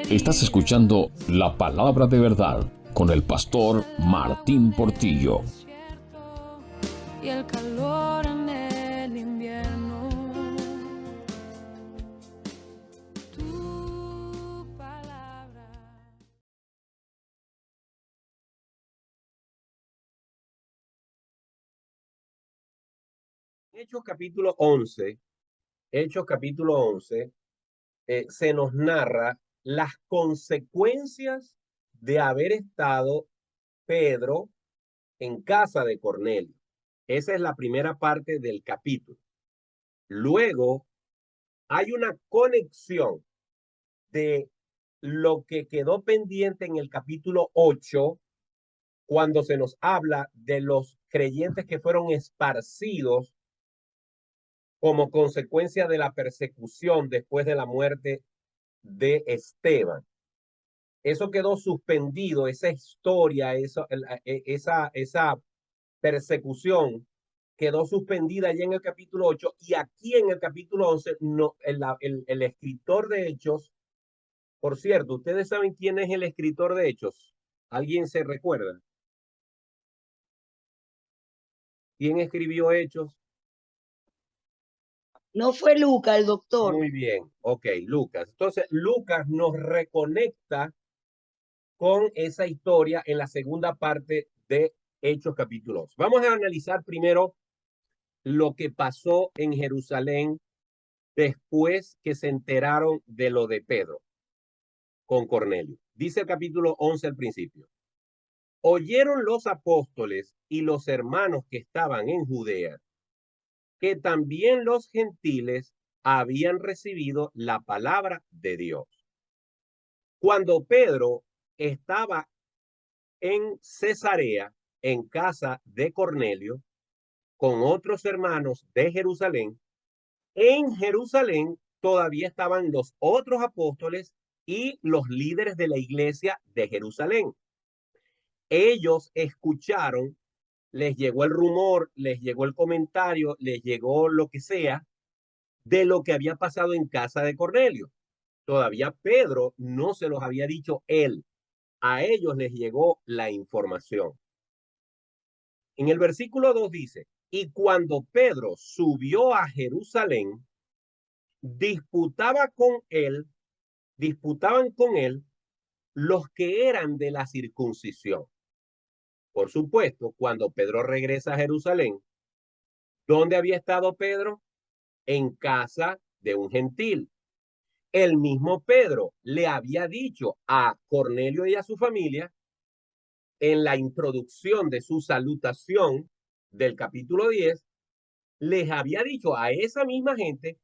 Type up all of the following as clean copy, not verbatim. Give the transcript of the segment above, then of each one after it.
Estás escuchando La Palabra de Verdad con el pastor Martín Portillo. Y el calor en el invierno. Tu palabra. Hechos capítulo 11, se nos narra las consecuencias de haber estado Pedro en casa de Cornelio. Esa es la primera parte del capítulo. Luego hay una conexión de lo que quedó pendiente en el capítulo 8, cuando se nos habla de los creyentes que fueron esparcidos como consecuencia de la persecución después de la muerte de Esteban. Eso quedó suspendido, esa historia, esa persecución quedó suspendida ya en el capítulo 8, y aquí en el capítulo 11, no, el escritor de Hechos, por cierto, ¿ustedes saben quién es el escritor de Hechos? ¿Alguien se recuerda? ¿Quién escribió Hechos? No fue Lucas, el doctor. Muy bien, ok, Lucas. Entonces, Lucas nos reconecta con esa historia en la segunda parte de Hechos capítulo 2. Vamos a analizar primero lo que pasó en Jerusalén después que se enteraron de lo de Pedro con Cornelio. Dice el capítulo 11 al principio. Oyeron los apóstoles y los hermanos que estaban en Judea que también los gentiles habían recibido la palabra de Dios. Cuando Pedro estaba en Cesarea, en casa de Cornelio, con otros hermanos de Jerusalén, en Jerusalén todavía estaban los otros apóstoles y los líderes de la iglesia de Jerusalén. Ellos escucharon, les llegó el rumor, les llegó el comentario, les llegó lo que sea de lo que había pasado en casa de Cornelio. Todavía Pedro no se los había dicho él. A ellos les llegó la información. En el versículo 2 dice, y cuando Pedro subió a Jerusalén, disputaban con él los que eran de la circuncisión. Por supuesto, cuando Pedro regresa a Jerusalén, ¿dónde había estado Pedro? En casa de un gentil. El mismo Pedro le había dicho a Cornelio y a su familia en la introducción de su salutación del capítulo 10, les había dicho a esa misma gente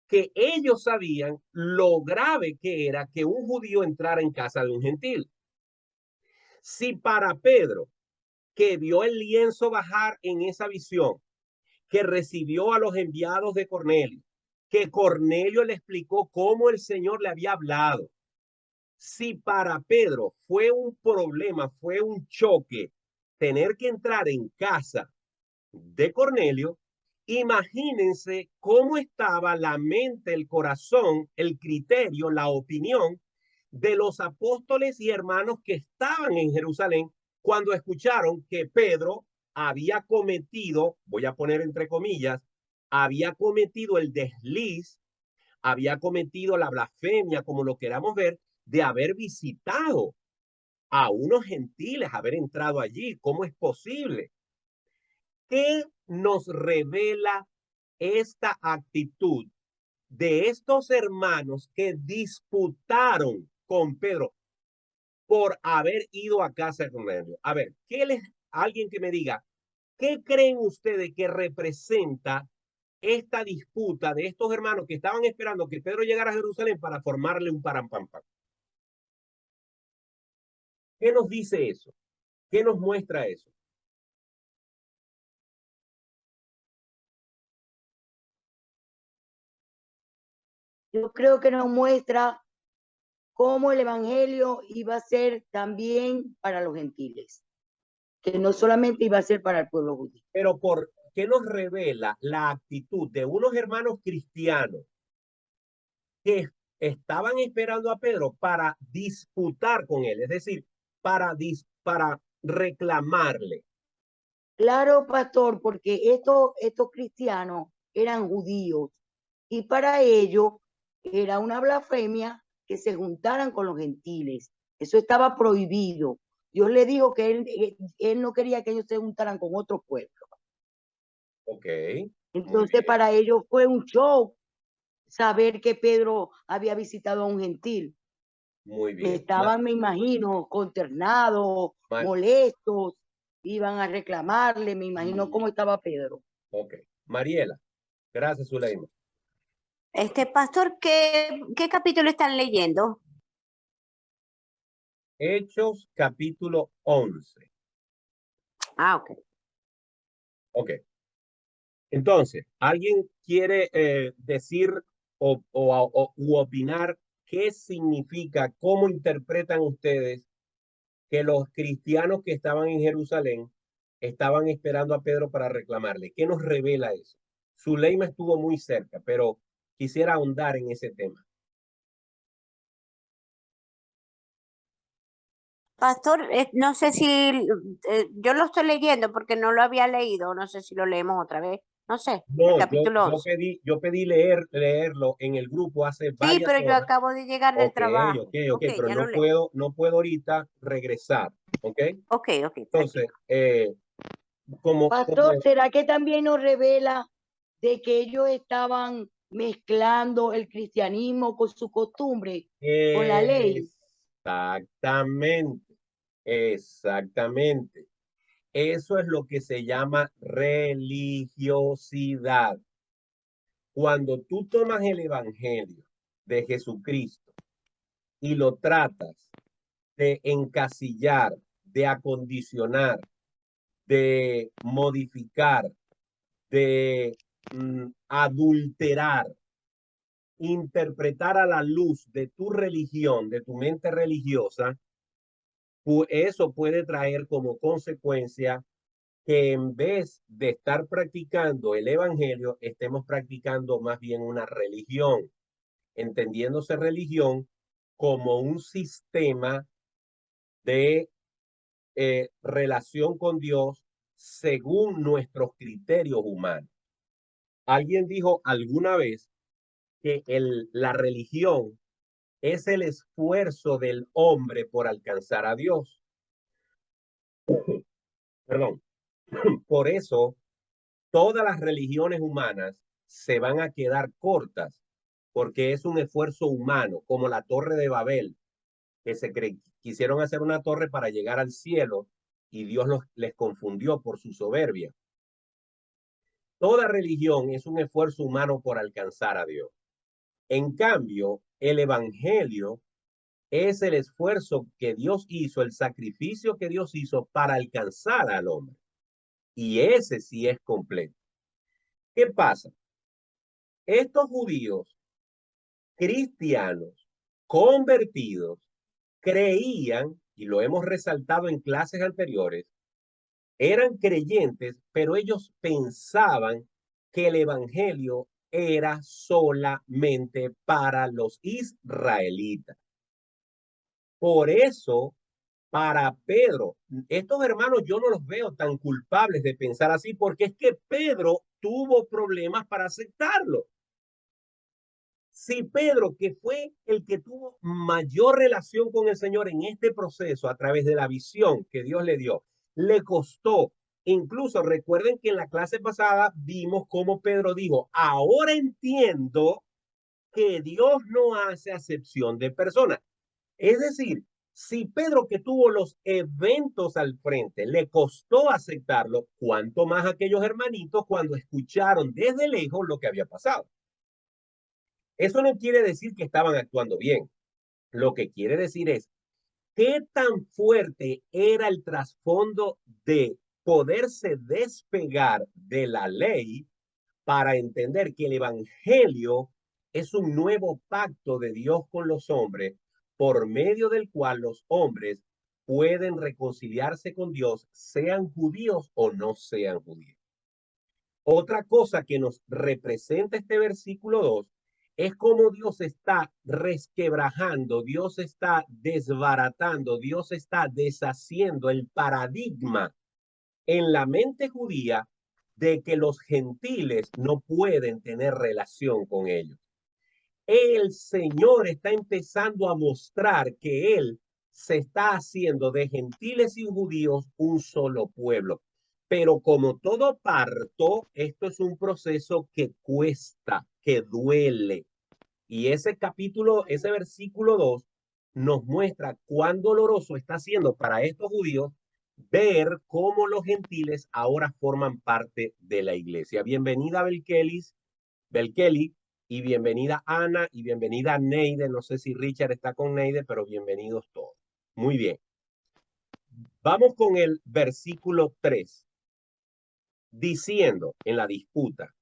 que ellos sabían lo grave que era que un judío entrara en casa de un gentil. Si para Pedro, que vio el lienzo bajar en esa visión, que recibió a los enviados de Cornelio, que Cornelio le explicó cómo el Señor le había hablado, si para Pedro fue un problema, fue un choque tener que entrar en casa de Cornelio, imagínense cómo estaba la mente, el corazón, el criterio, la opinión de los apóstoles y hermanos que estaban en Jerusalén cuando escucharon que Pedro había cometido, voy a poner entre comillas, había cometido el desliz, había cometido la blasfemia, como lo queramos ver, de haber visitado a unos gentiles, haber entrado allí. ¿Cómo es posible? ¿Qué nos revela esta actitud de estos hermanos que disputaron con Pedro por haber ido a casa de Cornelio? A ver, alguien que me diga, ¿qué creen ustedes que representa esta disputa de estos hermanos que estaban esperando que Pedro llegara a Jerusalén para formarle un parampampam? ¿Qué nos dice eso? ¿Qué nos muestra eso? Yo creo que nos muestra cómo el evangelio iba a ser también para los gentiles, que no solamente iba a ser para el pueblo judío. Pero ¿por qué nos revela la actitud de unos hermanos cristianos que estaban esperando a Pedro para disputar con él, es decir, para reclamarle. Claro, pastor, porque estos cristianos eran judíos y para ellos era una blasfemia que se juntaran con los gentiles. Eso estaba prohibido. Dios le dijo que él no quería que ellos se juntaran con otros pueblos. Ok, Entonces para ellos fue un shock saber que Pedro había visitado a un gentil. muy bien. Estaban, me imagino, consternados, molestos, iban a reclamarle, me imagino cómo estaba Pedro. Ok, Mariela, gracias, Zuleima. Pastor, ¿qué capítulo están leyendo? Hechos, capítulo 11. Ah, ok. Ok. Entonces, ¿alguien quiere decir u opinar qué significa, cómo interpretan ustedes que los cristianos que estaban en Jerusalén estaban esperando a Pedro para reclamarle? ¿Qué nos revela eso? Zuleima estuvo muy cerca, pero quisiera ahondar en ese tema. Pastor, no sé si yo lo estoy leyendo porque no lo había leído, no sé si lo leemos otra vez, no sé, No, el capítulo 11. yo pedí leerlo en el grupo hace Sí, varias pero yo horas. acabo de llegar del trabajo. Ok, pero ya lo leo. no puedo ahorita regresar, ¿ok? Ok, Entonces, Pastor, ¿será que también nos revela de que ellos estaban mezclando el cristianismo con su costumbre, con la ley? Exactamente, exactamente. Eso es lo que se llama religiosidad. Cuando tú tomas el evangelio de Jesucristo y lo tratas de encasillar, de acondicionar, de modificar, de adulterar, interpretar a la luz de tu religión, de tu mente religiosa, eso puede traer como consecuencia que en vez de estar practicando el evangelio, estemos practicando más bien una religión, entendiéndose religión como un sistema de relación con Dios según nuestros criterios humanos. Alguien dijo alguna vez que la religión es el esfuerzo del hombre por alcanzar a Dios. Perdón. Por eso, todas las religiones humanas se van a quedar cortas, porque es un esfuerzo humano, como la Torre de Babel, que quisieron hacer una torre para llegar al cielo y Dios les confundió por su soberbia. Toda religión es un esfuerzo humano por alcanzar a Dios. En cambio, el evangelio es el esfuerzo que Dios hizo, el sacrificio que Dios hizo para alcanzar al hombre. Y ese sí es completo. ¿Qué pasa? Estos judíos cristianos convertidos creían, y lo hemos resaltado en clases anteriores, eran creyentes, pero ellos pensaban que el evangelio era solamente para los israelitas. Por eso, para Pedro, estos hermanos yo no los veo tan culpables de pensar así, porque es que Pedro tuvo problemas para aceptarlo. Si Pedro, que fue el que tuvo mayor relación con el Señor en este proceso a través de la visión que Dios le dio, le costó. Incluso recuerden que en la clase pasada vimos cómo Pedro dijo, ahora entiendo que Dios no hace acepción de personas. Es decir, si Pedro, que tuvo los eventos al frente, le costó aceptarlo, cuánto más aquellos hermanitos cuando escucharon desde lejos lo que había pasado. Eso no quiere decir que estaban actuando bien. Lo que quiere decir es qué tan fuerte era el trasfondo de poderse despegar de la ley para entender que el evangelio es un nuevo pacto de Dios con los hombres por medio del cual los hombres pueden reconciliarse con Dios, sean judíos o no sean judíos. Otra cosa que nos representa este versículo 2 Es como Dios está resquebrajando, Dios está desbaratando, Dios está deshaciendo el paradigma en la mente judía de que los gentiles no pueden tener relación con ellos. El Señor está empezando a mostrar que Él se está haciendo de gentiles y judíos un solo pueblo. Pero como todo parto, esto es un proceso que cuesta, que duele. Y ese capítulo, ese versículo 2, nos muestra cuán doloroso está siendo para estos judíos ver cómo los gentiles ahora forman parte de la iglesia. Bienvenida Belkeli, y bienvenida Ana, y bienvenida Neide. No sé si Richard está con Neide, pero bienvenidos todos. Muy bien. Vamos con el versículo 3, diciendo en la disputa: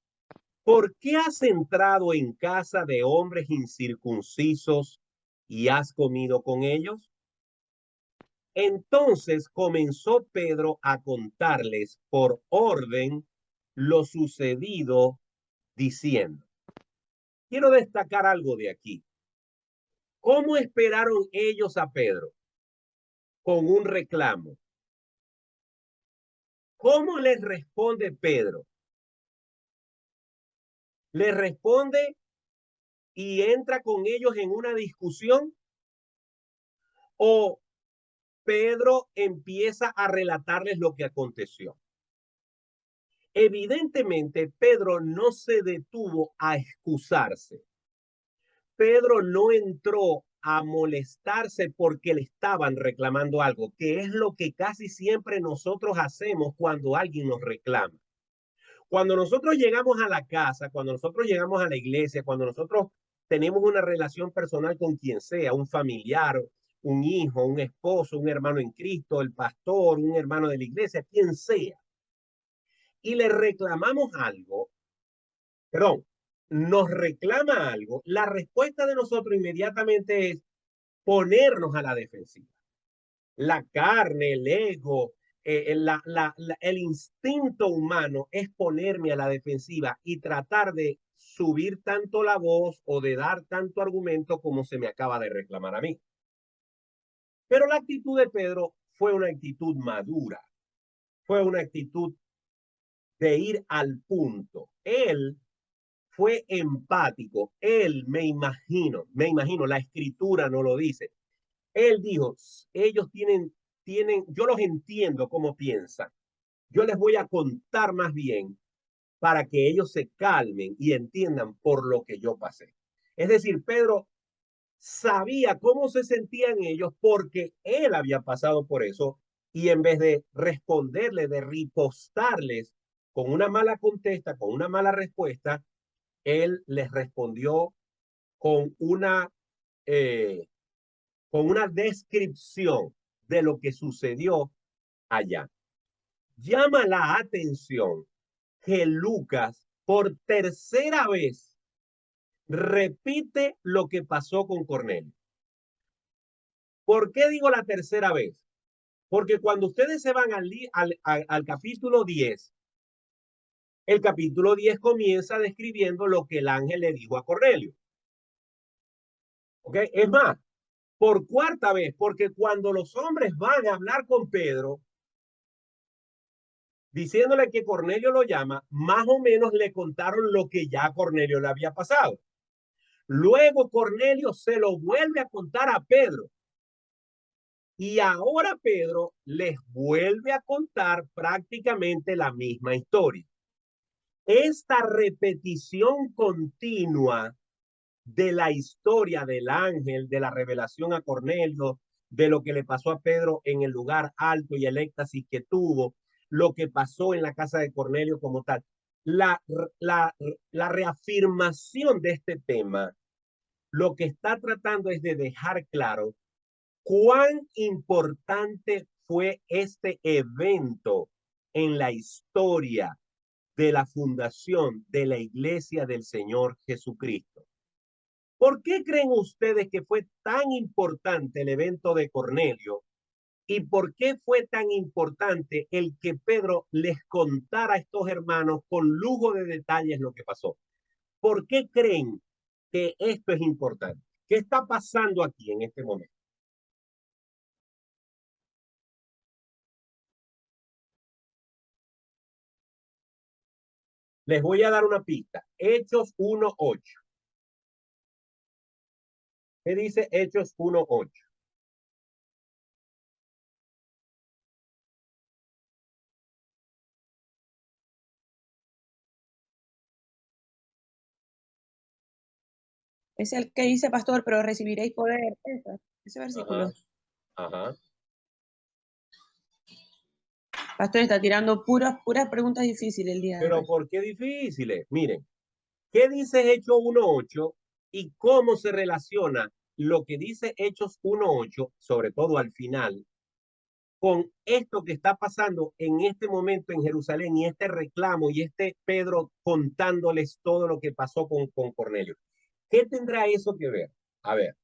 ¿por qué has entrado en casa de hombres incircuncisos y has comido con ellos? Entonces comenzó Pedro a contarles por orden lo sucedido, diciendo: quiero destacar algo de aquí. ¿Cómo esperaron ellos a Pedro? Con un reclamo. ¿Cómo les responde Pedro? ¿Les responde y entra con ellos en una discusión? ¿O Pedro empieza a relatarles lo que aconteció? Evidentemente, Pedro no se detuvo a excusarse. Pedro no entró a molestarse porque le estaban reclamando algo, que es lo que casi siempre nosotros hacemos cuando alguien nos reclama. Cuando nosotros llegamos a la casa, cuando nosotros llegamos a la iglesia, cuando nosotros tenemos una relación personal con quien sea, un familiar, un hijo, un esposo, un hermano en Cristo, el pastor, un hermano de la iglesia, quien sea, y le reclamamos algo, perdón, nos reclama algo, la respuesta de nosotros inmediatamente es ponernos a la defensiva. La carne, el ego, el instinto humano es ponerme a la defensiva y tratar de subir tanto la voz o de dar tanto argumento como se me acaba de reclamar a mí. Pero la actitud de Pedro fue una actitud madura, fue una actitud de ir al punto. Él fue empático, él me imagino, la escritura no lo dice. Él dijo, ellos tienen, yo los entiendo cómo piensan. Yo les voy a contar más bien para que ellos se calmen y entiendan por lo que yo pasé. Es decir, Pedro sabía cómo se sentían ellos porque él había pasado por eso y en vez de responderle, de ripostarles con una mala contesta, con una mala respuesta, él les respondió con eh, con una descripción de lo que sucedió allá. Llama la atención que Lucas por tercera vez repite lo que pasó con Cornelio. ¿Por qué digo la tercera vez? Porque cuando ustedes se van al capítulo 10, el capítulo 10 comienza describiendo lo que el ángel le dijo a Cornelio. ¿Ok? Es más, por cuarta vez, porque cuando los hombres van a hablar con Pedro, diciéndole que Cornelio lo llama, más o menos le contaron lo que ya a Cornelio le había pasado. Luego Cornelio se lo vuelve a contar a Pedro. Y ahora Pedro les vuelve a contar prácticamente la misma historia. Esta repetición continua de la historia del ángel, de la revelación a Cornelio, de lo que le pasó a Pedro en el lugar alto y el éxtasis que tuvo, lo que pasó en la casa de Cornelio como tal. La reafirmación de este tema, lo que está tratando es de dejar claro cuán importante fue este evento en la historia de la fundación de la Iglesia del Señor Jesucristo. ¿Por qué creen ustedes que fue tan importante el evento de Cornelio? ¿Y por qué fue tan importante el que Pedro les contara a estos hermanos con lujo de detalles lo que pasó? ¿Por qué creen que esto es importante. ¿Qué está pasando aquí en este momento? Les voy a dar una pista. Hechos 1:8. ¿Qué dice Hechos 1:8? Es el que dice, pastor, pero recibiréis poder. Ese versículo. Ajá. Ajá. Pastor está tirando puras preguntas difíciles el día de Pero hoy. ¿por qué difíciles? Miren, ¿qué dice Hechos 1:8 y cómo se relaciona lo que dice Hechos 1:8, sobre todo al final, con esto que está pasando en este momento en Jerusalén y este reclamo y este Pedro contándoles todo lo que pasó con Cornelio? ¿Qué tendrá eso que ver? A ver,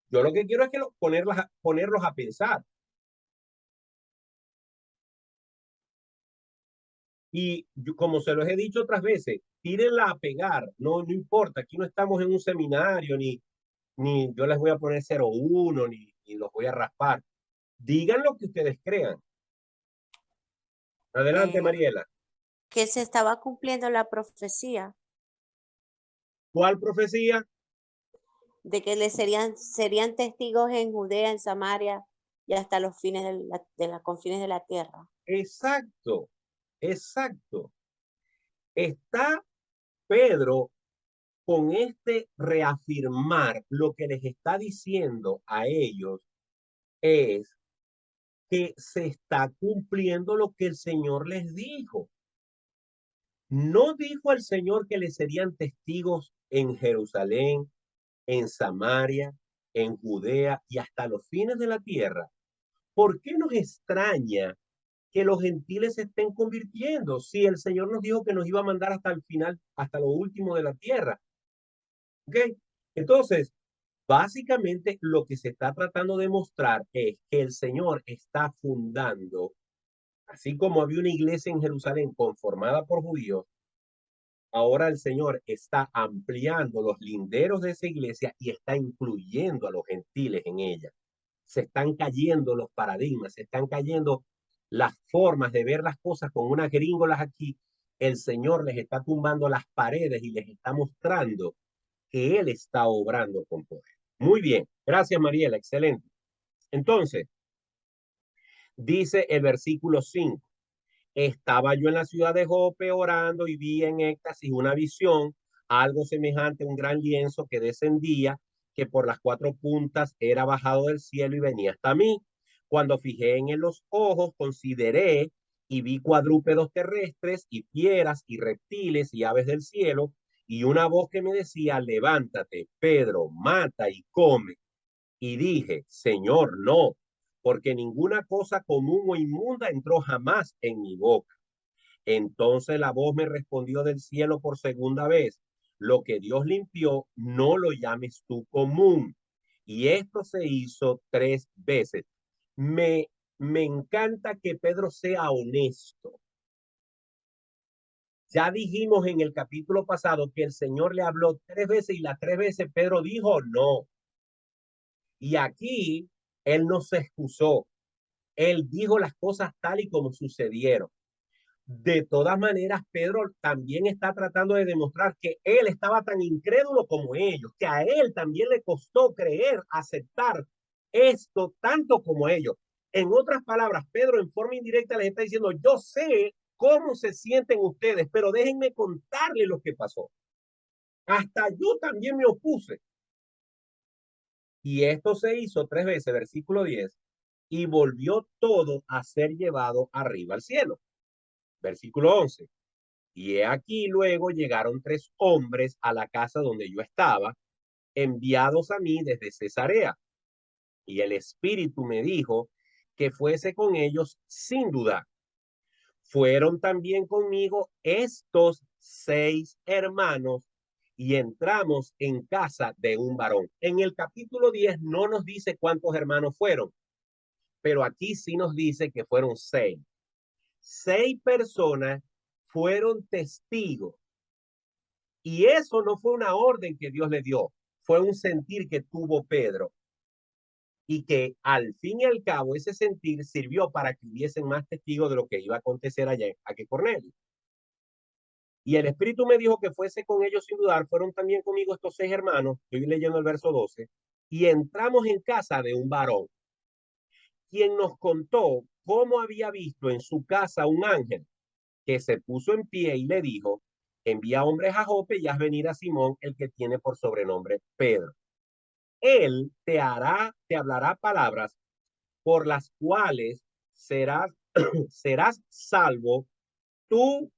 yo lo que quiero es que ponerlos a pensar. Y yo, como se los he dicho otras veces, tírenla a pegar, no importa, aquí no estamos en un seminario, ni yo les voy a poner 0:1, ni los voy a raspar. Digan lo que ustedes crean. Adelante, Mariela. Que se estaba cumpliendo la profecía ¿Cuál profecía? de que le serían testigos en Judea, en Samaria y hasta los fines de los confines de la tierra. Exacto, exacto. Está Pedro con este reafirmar lo que les está diciendo a ellos es que se está cumpliendo lo que el Señor les dijo. No dijo el Señor que les serían testigos en Jerusalén, en Samaria, en Judea y hasta los fines de la tierra. ¿Por qué nos extraña que los gentiles se estén convirtiendo si el Señor nos dijo que nos iba a mandar hasta el final, hasta lo último de la tierra? ¿Ok? Entonces, básicamente lo que se está tratando de mostrar es que el Señor está fundando, así como había una iglesia en Jerusalén conformada por judíos, ahora el Señor está ampliando los linderos de esa iglesia y está incluyendo a los gentiles en ella. Se están cayendo los paradigmas, se están cayendo las formas de ver las cosas con unas gringolas aquí. El Señor les está tumbando las paredes y les está mostrando que Él está obrando con poder. Muy bien, gracias Mariela, excelente. Entonces, dice el versículo 5. Estaba yo en la ciudad de Jope orando y vi en éxtasis una visión, algo semejante a un gran lienzo que descendía, que por las 4 puntas era bajado del cielo y venía hasta mí. Cuando fijé en él los ojos, consideré y vi cuadrúpedos terrestres y fieras y reptiles y aves del cielo, y una voz que me decía, levántate, Pedro, mata y come. Y dije, Señor, no, porque ninguna cosa común o inmunda entró jamás en mi boca. Entonces la voz me respondió del cielo por segunda vez, lo que Dios limpió, no lo llames tú común. Y esto se hizo 3 veces. Me encanta que Pedro sea honesto. Ya dijimos en el capítulo pasado que el Señor le habló 3 veces y las 3 veces Pedro dijo no. Y aquí él no se excusó. Él dijo las cosas tal y como sucedieron. De todas maneras, Pedro también está tratando de demostrar que él estaba tan incrédulo como ellos, que a él también le costó creer, aceptar esto tanto como ellos. En otras palabras, Pedro en forma indirecta les está diciendo, yo sé cómo se sienten ustedes, pero déjenme contarles lo que pasó. Hasta yo también me opuse. Y esto se hizo 3 veces, versículo 10, y volvió todo a ser llevado arriba al cielo. Versículo 11. Y he aquí luego llegaron 3 hombres a la casa donde yo estaba, enviados a mí desde Cesarea. Y el Espíritu me dijo que fuese con ellos sin dudar. Fueron también conmigo estos 6 hermanos y entramos en casa de un varón. En el capítulo 10 no nos dice cuántos hermanos fueron, pero aquí sí nos dice que fueron 6. 6 personas fueron testigos Y eso no fue una orden que Dios le dio, fue un sentir que tuvo Pedro. Y que al fin y al cabo ese sentir sirvió para que hubiesen más testigos de lo que iba a acontecer allá a Cornelio. Y el Espíritu me dijo que fuese con ellos sin dudar. Fueron también conmigo estos 6 hermanos. Estoy leyendo el verso 12. Y entramos en casa de un varón, quien nos contó cómo había visto en su casa un ángel que se puso en pie y le dijo: envía hombres a Jope y haz venir a Simón, el que tiene por sobrenombre Pedro. Él te hablará palabras por las cuales serás salvo tú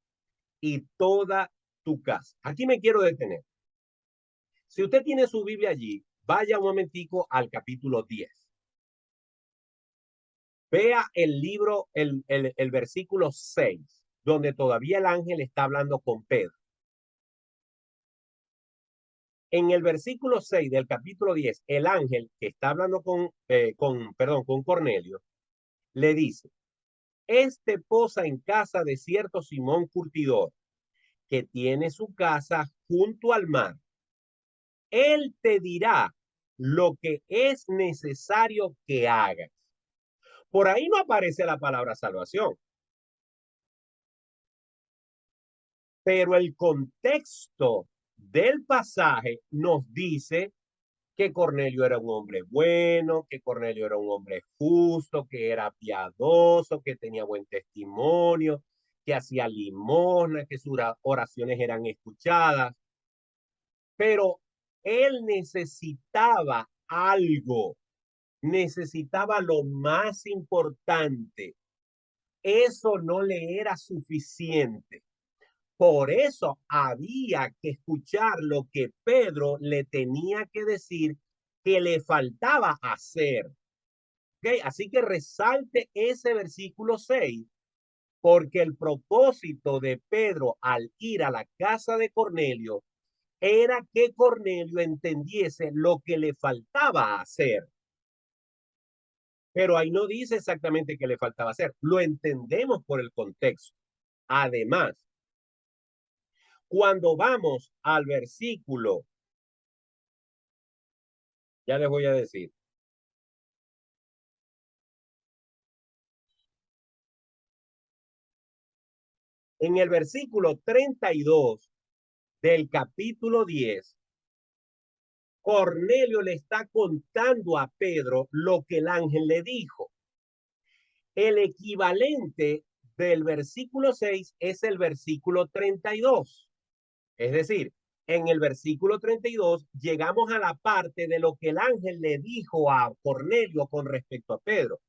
y toda tu casa. Aquí me quiero detener. Si usted tiene su Biblia allí, vaya un momentico al capítulo 10. Vea el libro, el versículo 6, donde todavía el ángel está hablando con Pedro. En el versículo 6 del capítulo 10, el ángel que está hablando con Cornelio, le dice: este posa en casa de cierto Simón curtidor, que tiene su casa junto al mar. Él te dirá lo que es necesario que hagas. Por ahí no aparece la palabra salvación. Pero el contexto del pasaje nos dice que Cornelio era un hombre bueno, que Cornelio era un hombre justo, que era piadoso, que tenía buen testimonio, que hacía limosna, que sus oraciones eran escuchadas. Pero él necesitaba algo, necesitaba lo más importante. Eso no le era suficiente. Por eso había que escuchar lo que Pedro le tenía que decir que le faltaba hacer. ¿Okay? Así que resalte ese versículo 6, porque el propósito de Pedro al ir a la casa de Cornelio era que Cornelio entendiese lo que le faltaba hacer. Pero ahí no dice exactamente qué le faltaba hacer. Lo entendemos por el contexto. Además, cuando vamos al versículo, ya les voy a decir. En el versículo 32 del capítulo 10, Cornelio le está contando a Pedro lo que el ángel le dijo. El equivalente del versículo 6 es el versículo 32. Es decir, en el versículo 32 llegamos a la parte de lo que el ángel le dijo a Cornelio con respecto a Pedro.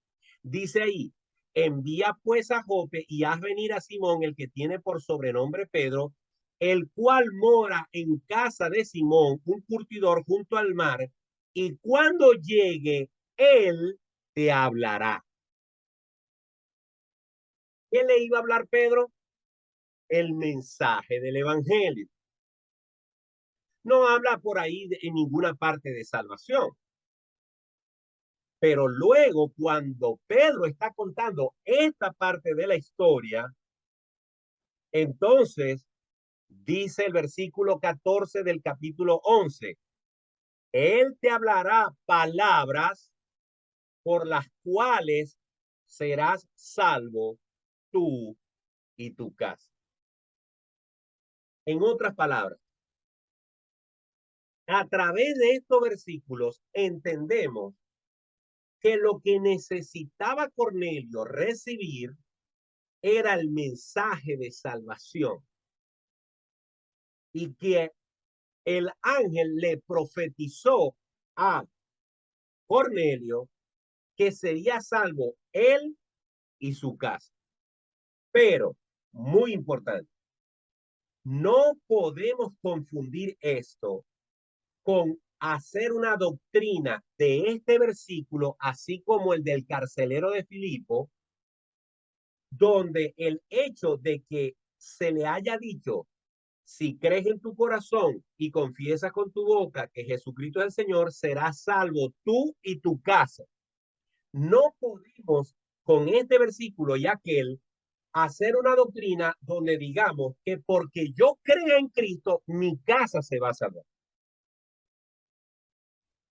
Dice ahí: envía pues a Jope y haz venir a Simón, el que tiene por sobrenombre Pedro, el cual mora en casa de Simón, un curtidor junto al mar, y cuando llegue, él te hablará. ¿Qué le iba a hablar Pedro? El mensaje del evangelio. No habla por ahí en ninguna parte de salvación. Pero luego, cuando Pedro está contando esta parte de la historia, entonces dice el versículo 14 del capítulo 11: él te hablará palabras por las cuales serás salvo tú y tu casa. En otras palabras, a través de estos versículos entendemos que lo que necesitaba Cornelio recibir era el mensaje de salvación, y que el ángel le profetizó a Cornelio que sería salvo él y su casa. Pero, muy importante, no podemos confundir esto con hacer una doctrina de este versículo, así como el del carcelero de Filipo, donde el hecho de que se le haya dicho: si crees en tu corazón y confiesas con tu boca que Jesucristo es el Señor, serás salvo tú y tu casa. No podemos con este versículo y aquel hacer una doctrina donde digamos que porque yo crea en Cristo, mi casa se va a salvar.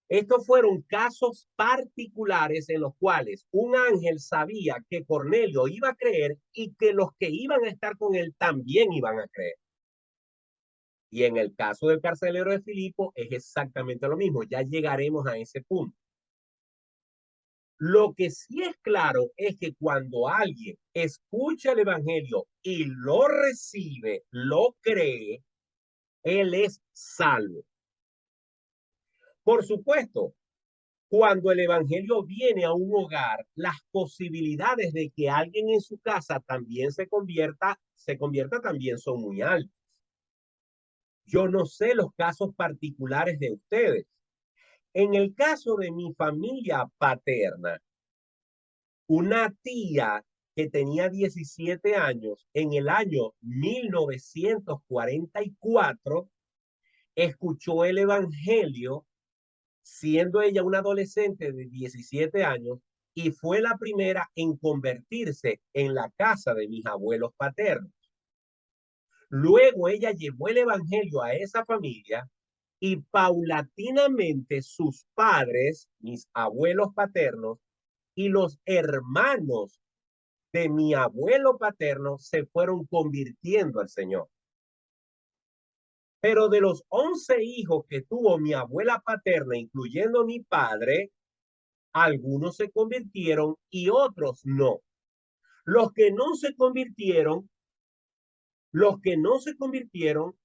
Estos fueron casos particulares en los cuales un ángel sabía que Cornelio iba a creer y que los que iban a estar con él también iban a creer. Y en el caso del carcelero de Filipo es exactamente lo mismo. Ya llegaremos a ese punto. Lo que sí es claro es que cuando alguien escucha el evangelio y lo recibe, lo cree, él es salvo. Por supuesto, cuando el evangelio viene a un hogar, las posibilidades de que alguien en su casa también se convierta también son muy altas. Yo no sé los casos particulares de ustedes. En el caso de mi familia paterna, una tía que tenía 17 años en el año 1944 escuchó el evangelio siendo ella una adolescente de 17 años y fue la primera en convertirse en la casa de mis abuelos paternos. Luego ella llevó el evangelio a esa familia y paulatinamente sus padres, mis abuelos paternos y los hermanos de mi abuelo paterno se fueron convirtiendo al Señor. Pero de los 11 hijos que tuvo mi abuela paterna, incluyendo mi padre, algunos se convirtieron y otros no. Los que no se convirtieron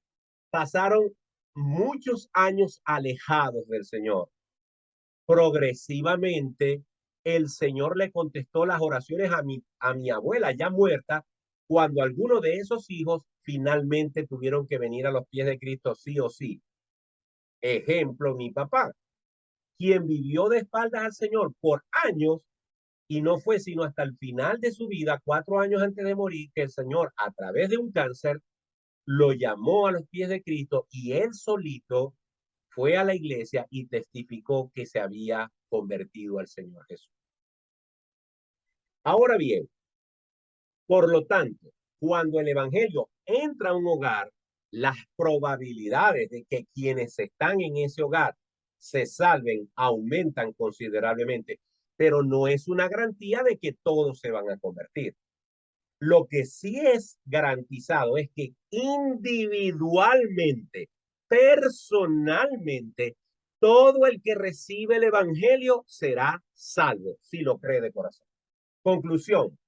pasaron muchos años alejados del Señor. Progresivamente, el Señor le contestó las oraciones a mi abuela ya muerta, cuando algunos de esos hijos finalmente tuvieron que venir a los pies de Cristo sí o sí. Ejemplo, mi papá, quien vivió de espaldas al Señor por años y no fue sino hasta el final de su vida, 4 años antes de morir, que el Señor, a través de un cáncer, lo llamó a los pies de Cristo y él solito fue a la iglesia y testificó que se había convertido al Señor Jesús. Ahora bien, por lo tanto, cuando el evangelio entra a un hogar, las probabilidades de que quienes están en ese hogar se salven aumentan considerablemente, pero no es una garantía de que todos se van a convertir. Lo que sí es garantizado es que individualmente, personalmente, todo el que recibe el evangelio será salvo si lo cree de corazón. Conclusión,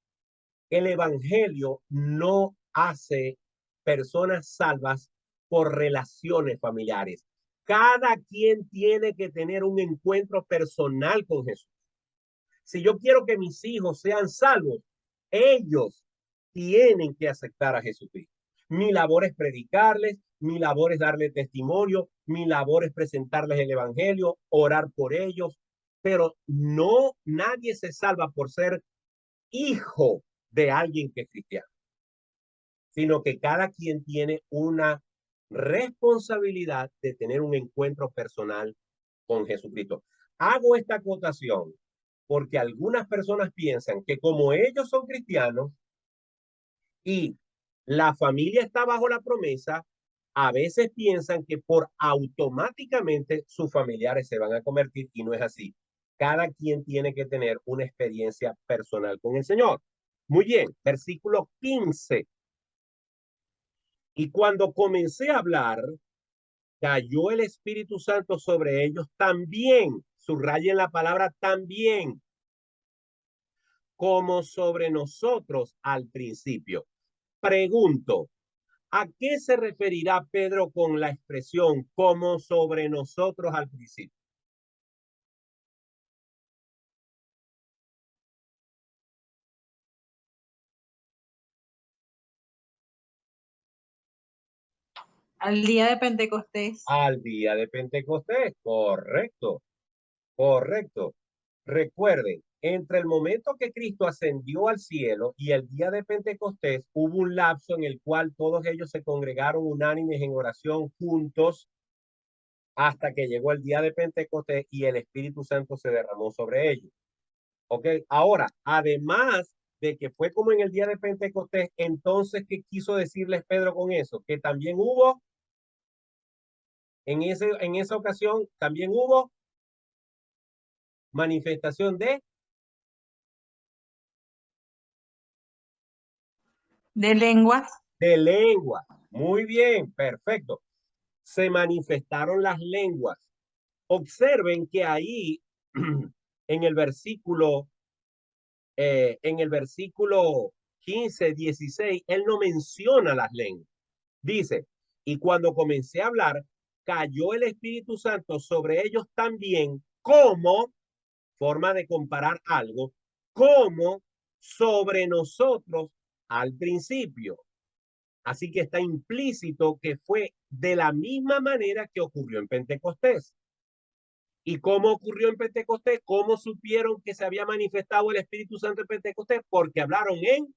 el evangelio no hace personas salvas por relaciones familiares. Cada quien tiene que tener un encuentro personal con Jesús. Si yo quiero que mis hijos sean salvos, ellos tienen que aceptar a Jesucristo. Mi labor es predicarles, mi labor es darle testimonio, mi labor es presentarles el evangelio, orar por ellos, pero no, nadie se salva por ser hijo de alguien que es cristiano, sino que cada quien tiene una responsabilidad de tener un encuentro personal con Jesucristo. Hago esta acotación porque algunas personas piensan que como ellos son cristianos y la familia está bajo la promesa, a veces piensan que por automáticamente sus familiares se van a convertir y no es así. Cada quien tiene que tener una experiencia personal con el Señor. Muy bien, versículo 15. Y cuando comencé a hablar, cayó el Espíritu Santo sobre ellos también. Subrayen la palabra también, como sobre nosotros al principio. Pregunto, ¿a qué se referirá Pedro con la expresión como sobre nosotros al principio? Al día de Pentecostés. Al día de Pentecostés, correcto, correcto. Recuerden, entre el momento que Cristo ascendió al cielo y el día de Pentecostés, hubo un lapso en el cual todos ellos se congregaron unánimes en oración juntos hasta que llegó el día de Pentecostés y el Espíritu Santo se derramó sobre ellos. Ok, ahora, además de que fue como en el día de Pentecostés, entonces, ¿qué quiso decirles Pedro con eso? Que también hubo, en esa ocasión, también hubo manifestación De lenguas. de lengua. Muy bien, perfecto. Se manifestaron las lenguas. Observen que ahí, en el versículo 15, 16, él no menciona las lenguas. Dice, y cuando comencé a hablar, cayó el Espíritu Santo sobre ellos también, como, forma de comparar algo, como sobre nosotros al principio. Así que está implícito que fue de la misma manera que ocurrió en Pentecostés. ¿Y cómo ocurrió en Pentecostés? ¿Cómo supieron que se había manifestado el Espíritu Santo en Pentecostés? Porque hablaron en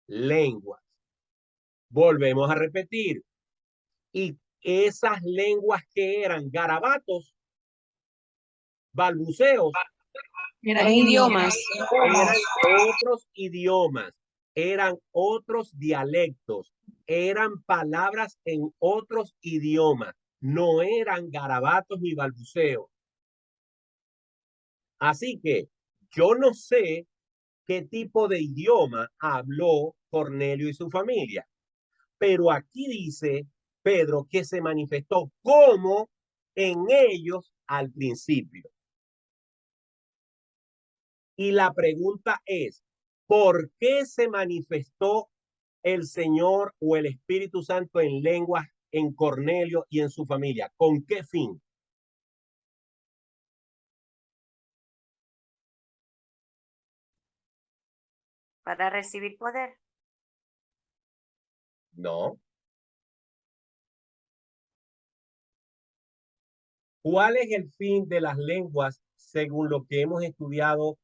lenguas. Volvemos a repetir. Y esas lenguas que eran garabatos, balbuceos, Eran idiomas. eran otros idiomas, eran otros dialectos, eran palabras en otros idiomas, no eran garabatos ni balbuceos. Así que yo no sé qué tipo de idioma habló Cornelio y su familia, pero aquí dice Pedro que se manifestó como en ellos al principio. Y la pregunta es, ¿por qué se manifestó el Señor o el Espíritu Santo en lenguas en Cornelio y en su familia? ¿Con qué fin? Para recibir poder. No. ¿Cuál es el fin de las lenguas según lo que hemos estudiado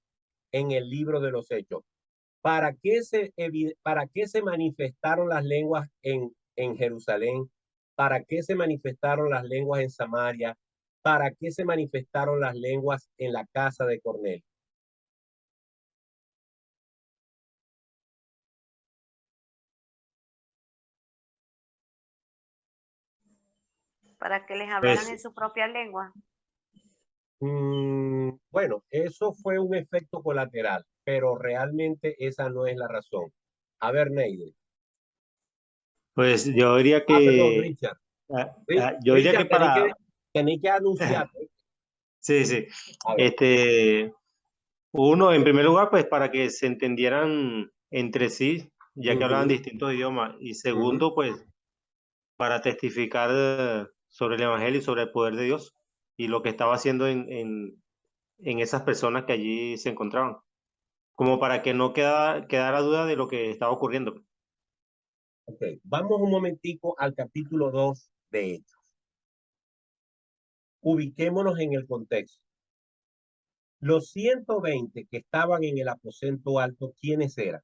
en el libro de los Hechos? ¿Para qué se manifestaron las lenguas en Jerusalén? ¿Para qué se manifestaron las lenguas en Samaria? ¿Para qué se manifestaron las lenguas en la casa de Cornelio? Para que les hablaran Pues, en su propia lengua. Bueno, eso fue un efecto colateral, pero realmente esa no es la razón. A ver, Neide. pues yo diría Perdón, que, Richard. yo diría que Richard, para, tenéis que anunciar. sí, sí, A ver. uno, en primer lugar, pues para que se entendieran entre sí, ya que hablaban Ujú, distintos idiomas, y ujú. segundo, pues para testificar sobre el Evangelio y sobre el poder de Dios y lo que estaba haciendo en esas personas que allí se encontraban, como para que no quedara duda de lo que estaba ocurriendo. Ok, vamos un momentico al capítulo 2 de Hechos. Ubiquémonos en el contexto. Los 120 que estaban en el aposento alto, ¿quiénes eran?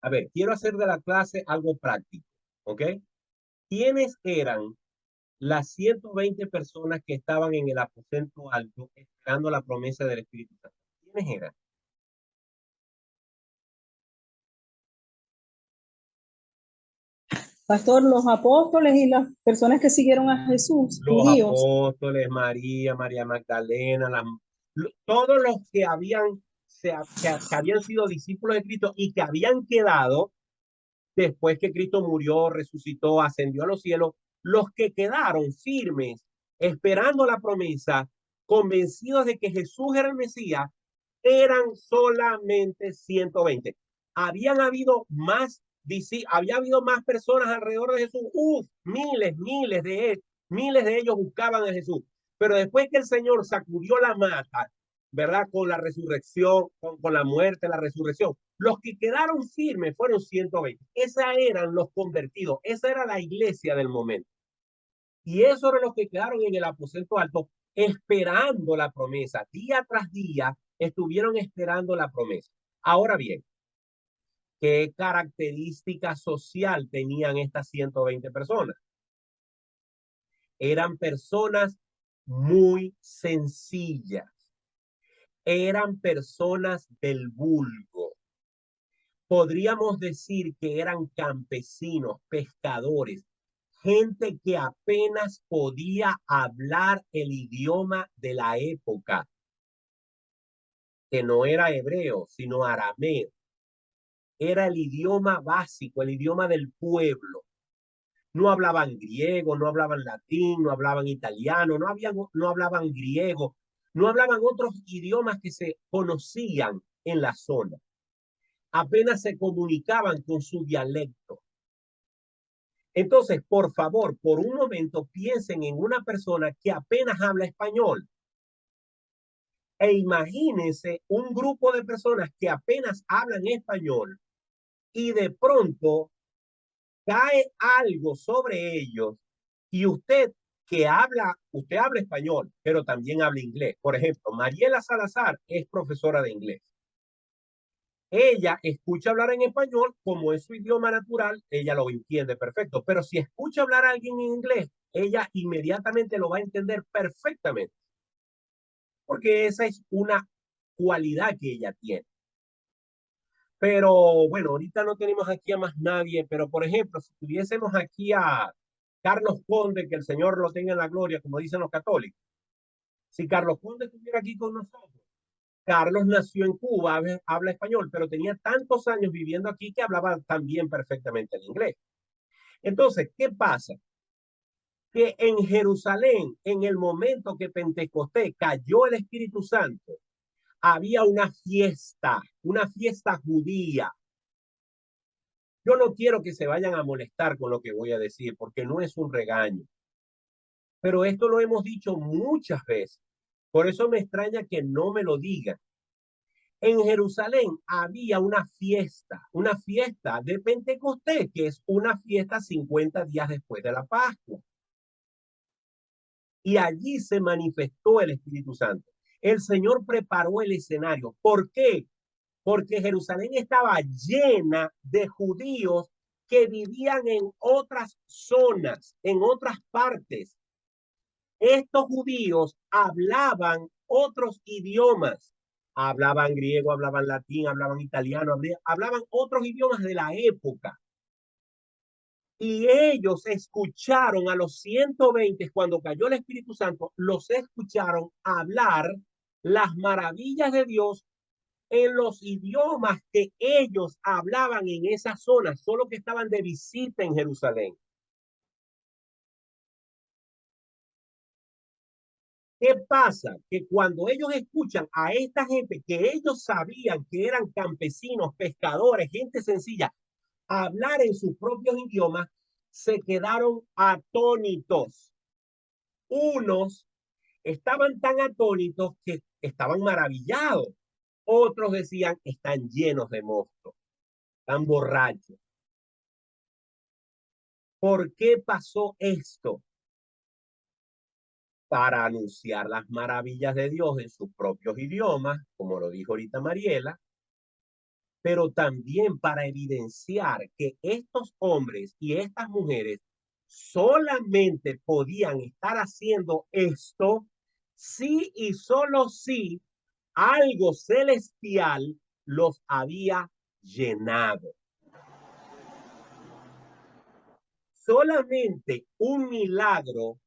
A ver, quiero hacer de la clase algo práctico, ¿ok? ¿Quiénes eran las 120 personas que estaban en el aposento alto esperando la promesa del Espíritu Santo? ¿Quiénes eran? Pastor, los apóstoles y las personas que siguieron a Jesús, Los judíos. apóstoles, María, María Magdalena, todos los que que habían sido discípulos de Cristo y que habían quedado después que Cristo murió, resucitó, ascendió a los cielos, los que quedaron firmes, esperando la promesa, convencidos de que Jesús era el Mesías, eran solamente 120. Había habido más personas alrededor de Jesús. Miles de ellos buscaban a Jesús. Pero después que el Señor sacudió la mata, ¿verdad? Con la resurrección, con la muerte, la resurrección. Los que quedaron firmes fueron 120. Esos eran los convertidos. Esa era la iglesia del momento. Y esos eran los que quedaron en el aposento alto esperando la promesa. Día tras día estuvieron esperando la promesa. Ahora bien, ¿qué característica social tenían estas 120 personas? Eran personas muy sencillas. eran personas del vulgo. Podríamos decir que eran campesinos, pescadores, gente que apenas podía hablar el idioma de la época, que no era hebreo, sino arameo. Era el idioma básico, el idioma del pueblo. No hablaban griego, no hablaban latín, no hablaban italiano, no hablaban griego, no hablaban otros idiomas que se conocían en la zona. Apenas se comunicaban con su dialecto. Entonces, por favor, por un momento piensen en una persona que apenas habla español. E imagínense un grupo de personas que apenas hablan español y de pronto cae algo sobre ellos y usted habla español, pero también habla inglés. Por ejemplo, Mariela Salazar es profesora de inglés. Ella escucha hablar en español, como es su idioma natural, ella lo entiende perfecto, pero si escucha hablar a alguien en inglés, ella inmediatamente lo va a entender perfectamente, porque esa es una cualidad que ella tiene. Pero bueno, ahorita no tenemos aquí a más nadie, pero por ejemplo, si tuviésemos aquí a Carlos Conde, que el Señor lo tenga en la gloria, como dicen los católicos. Si Carlos Conde estuviera aquí con nosotros, Carlos nació en Cuba, habla español, pero tenía tantos años viviendo aquí que hablaba también perfectamente el inglés. Entonces, ¿qué pasa? Que en Jerusalén, en el momento que Pentecostés cayó el Espíritu Santo, había una fiesta judía. Yo no quiero que se vayan a molestar con lo que voy a decir, porque no es un regaño. Pero esto lo hemos dicho muchas veces. Por eso me extraña que no me lo digan. En Jerusalén había una fiesta de Pentecostés, que es una fiesta 50 días después de la Pascua. Y allí se manifestó el Espíritu Santo. El Señor preparó el escenario. ¿Por qué? Porque Jerusalén estaba llena de judíos que vivían en otras zonas, en otras partes. Estos judíos hablaban otros idiomas. Hablaban griego, hablaban latín, hablaban italiano, hablaban otros idiomas de la época. Y ellos escucharon a los 120, cuando cayó el Espíritu Santo, los escucharon hablar las maravillas de Dios en los idiomas que ellos hablaban en esa zona, solo que estaban de visita en Jerusalén. ¿Qué pasa? Que cuando ellos escuchan a esta gente que ellos sabían que eran campesinos, pescadores, gente sencilla, hablar en sus propios idiomas, se quedaron atónitos. Unos estaban tan atónitos que estaban maravillados. Otros decían, están llenos de mosto, están borrachos. ¿Por qué pasó esto? Para anunciar las maravillas de Dios en sus propios idiomas, como lo dijo ahorita Mariela, pero también para evidenciar que estos hombres y estas mujeres solamente podían estar haciendo esto si y solo si algo celestial los había llenado. Solamente un milagro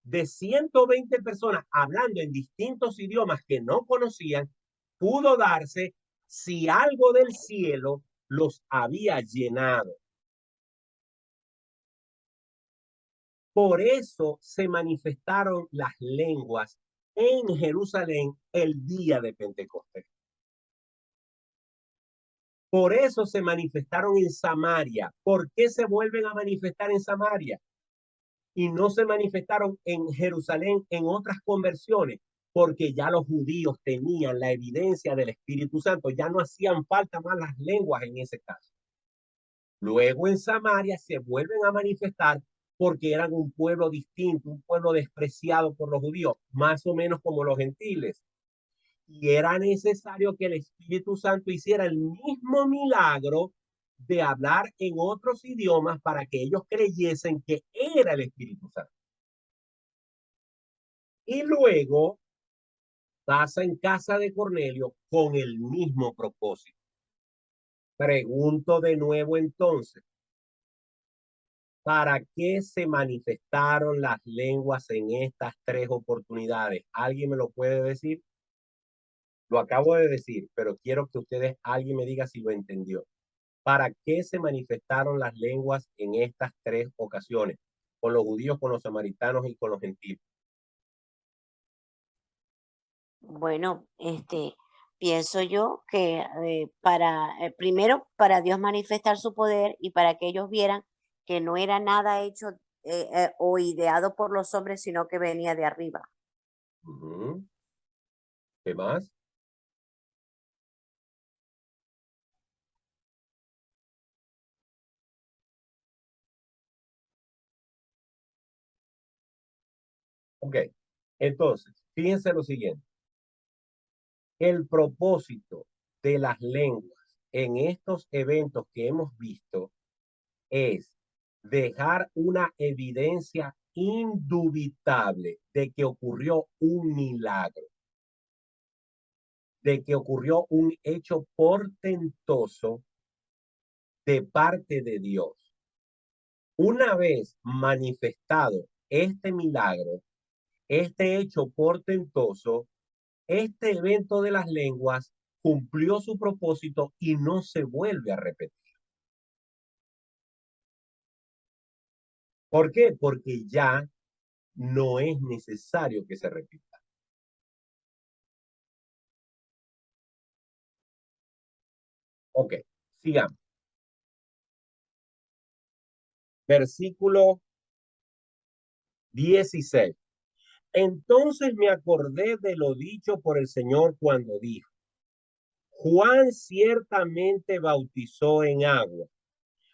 de 120 personas hablando en distintos idiomas que no conocían pudo darse si algo del cielo los había llenado. Por eso se manifestaron las lenguas en Jerusalén el día de Pentecostés. Por eso se manifestaron en Samaria. ¿Por qué se vuelven a manifestar en Samaria? Y no se manifestaron en Jerusalén en otras conversiones, porque ya los judíos tenían la evidencia del Espíritu Santo, ya no hacían falta más las lenguas en ese caso. Luego en Samaria se vuelven a manifestar porque eran un pueblo distinto, un pueblo despreciado por los judíos, más o menos como los gentiles. Y era necesario que el Espíritu Santo hiciera el mismo milagro de hablar en otros idiomas para que ellos creyesen que era el Espíritu Santo. Y luego pasa en casa de Cornelio con el mismo propósito. Pregunto de nuevo entonces, ¿para qué se manifestaron las lenguas en estas tres oportunidades? ¿Alguien me lo puede decir? Lo acabo de decir, pero quiero que alguien me diga si lo entendió. ¿Para qué se manifestaron las lenguas en estas tres ocasiones? Con los judíos, con los samaritanos y con los gentiles. Bueno, pienso yo que primero para Dios manifestar su poder y para que ellos vieran que no era nada hecho o ideado por los hombres, sino que venía de arriba. Ujú. ¿Qué más? Ok, entonces, fíjense lo siguiente. El propósito de las lenguas en estos eventos que hemos visto es dejar una evidencia indubitable de que ocurrió un milagro, de que ocurrió un hecho portentoso de parte de Dios. Una vez manifestado este milagro, este hecho portentoso, este evento de las lenguas cumplió su propósito y no se vuelve a repetir. ¿Por qué? Porque ya no es necesario que se repita. Ok, sigamos. Versículo 16. Entonces me acordé de lo dicho por el Señor cuando dijo, Juan ciertamente bautizó en agua,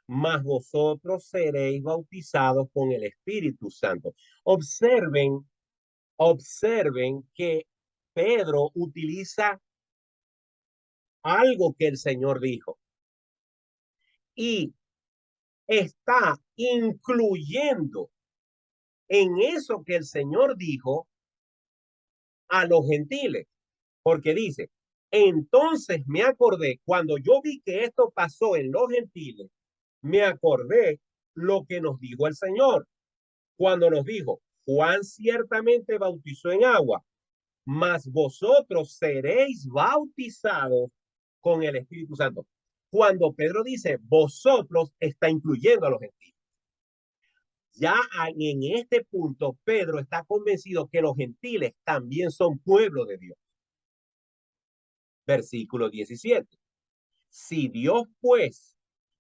mas vosotros seréis bautizados con el Espíritu Santo. Observen que Pedro utiliza algo que el Señor dijo y está incluyendo en eso que el Señor dijo a los gentiles, porque dice, entonces me acordé, cuando yo vi que esto pasó en los gentiles, me acordé lo que nos dijo el Señor, cuando nos dijo, Juan ciertamente bautizó en agua, mas vosotros seréis bautizados con el Espíritu Santo. Cuando Pedro dice vosotros, está incluyendo a los gentiles. Ya en este punto, Pedro está convencido que los gentiles también son pueblo de Dios. Versículo 17. Si Dios pues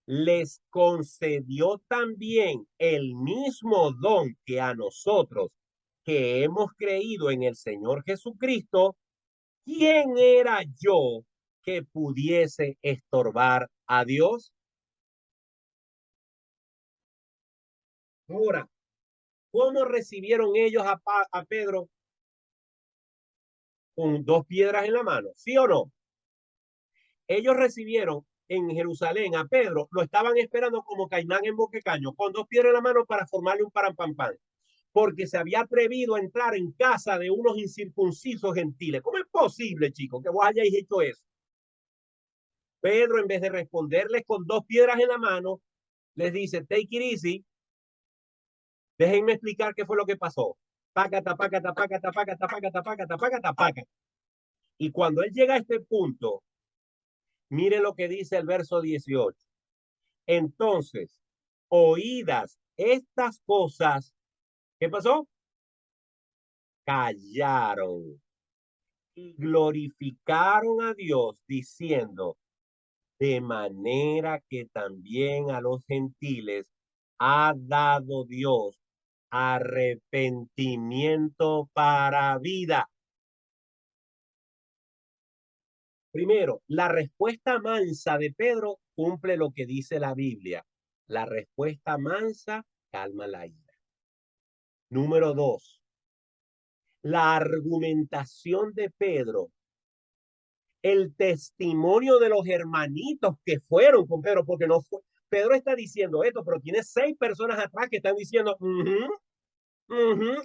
les concedió también el mismo don que a nosotros que hemos creído en el Señor Jesucristo, ¿quién era yo que pudiese estorbar a Dios? Ahora, ¿cómo recibieron ellos a Pedro? Con dos piedras en la mano, ¿sí o no? Ellos recibieron en Jerusalén a Pedro, lo estaban esperando como Caimán en Boquecaño, con dos piedras en la mano para formarle un parampampán, porque se había atrevido a entrar en casa de unos incircuncisos gentiles. ¿Cómo es posible, chicos, que vos hayáis hecho eso? Pedro, en vez de responderles con dos piedras en la mano, les dice, take it easy, déjenme explicar qué fue lo que pasó. Pácata, pácata, pácata, pácata, pácata, pácata, pácata, pácata. Y cuando él llega a este punto, mire lo que dice el verso 18. Entonces, oídas estas cosas, ¿qué pasó? Callaron y glorificaron a Dios diciendo, de manera que también a los gentiles ha dado Dios arrepentimiento para vida. Primero, la respuesta mansa de Pedro cumple lo que dice la Biblia. La respuesta mansa calma la ira. Número 2, la argumentación de Pedro, el testimonio de los hermanitos que fueron con Pedro, porque no fue, Pedro está diciendo esto, pero tiene 6 personas atrás que están diciendo,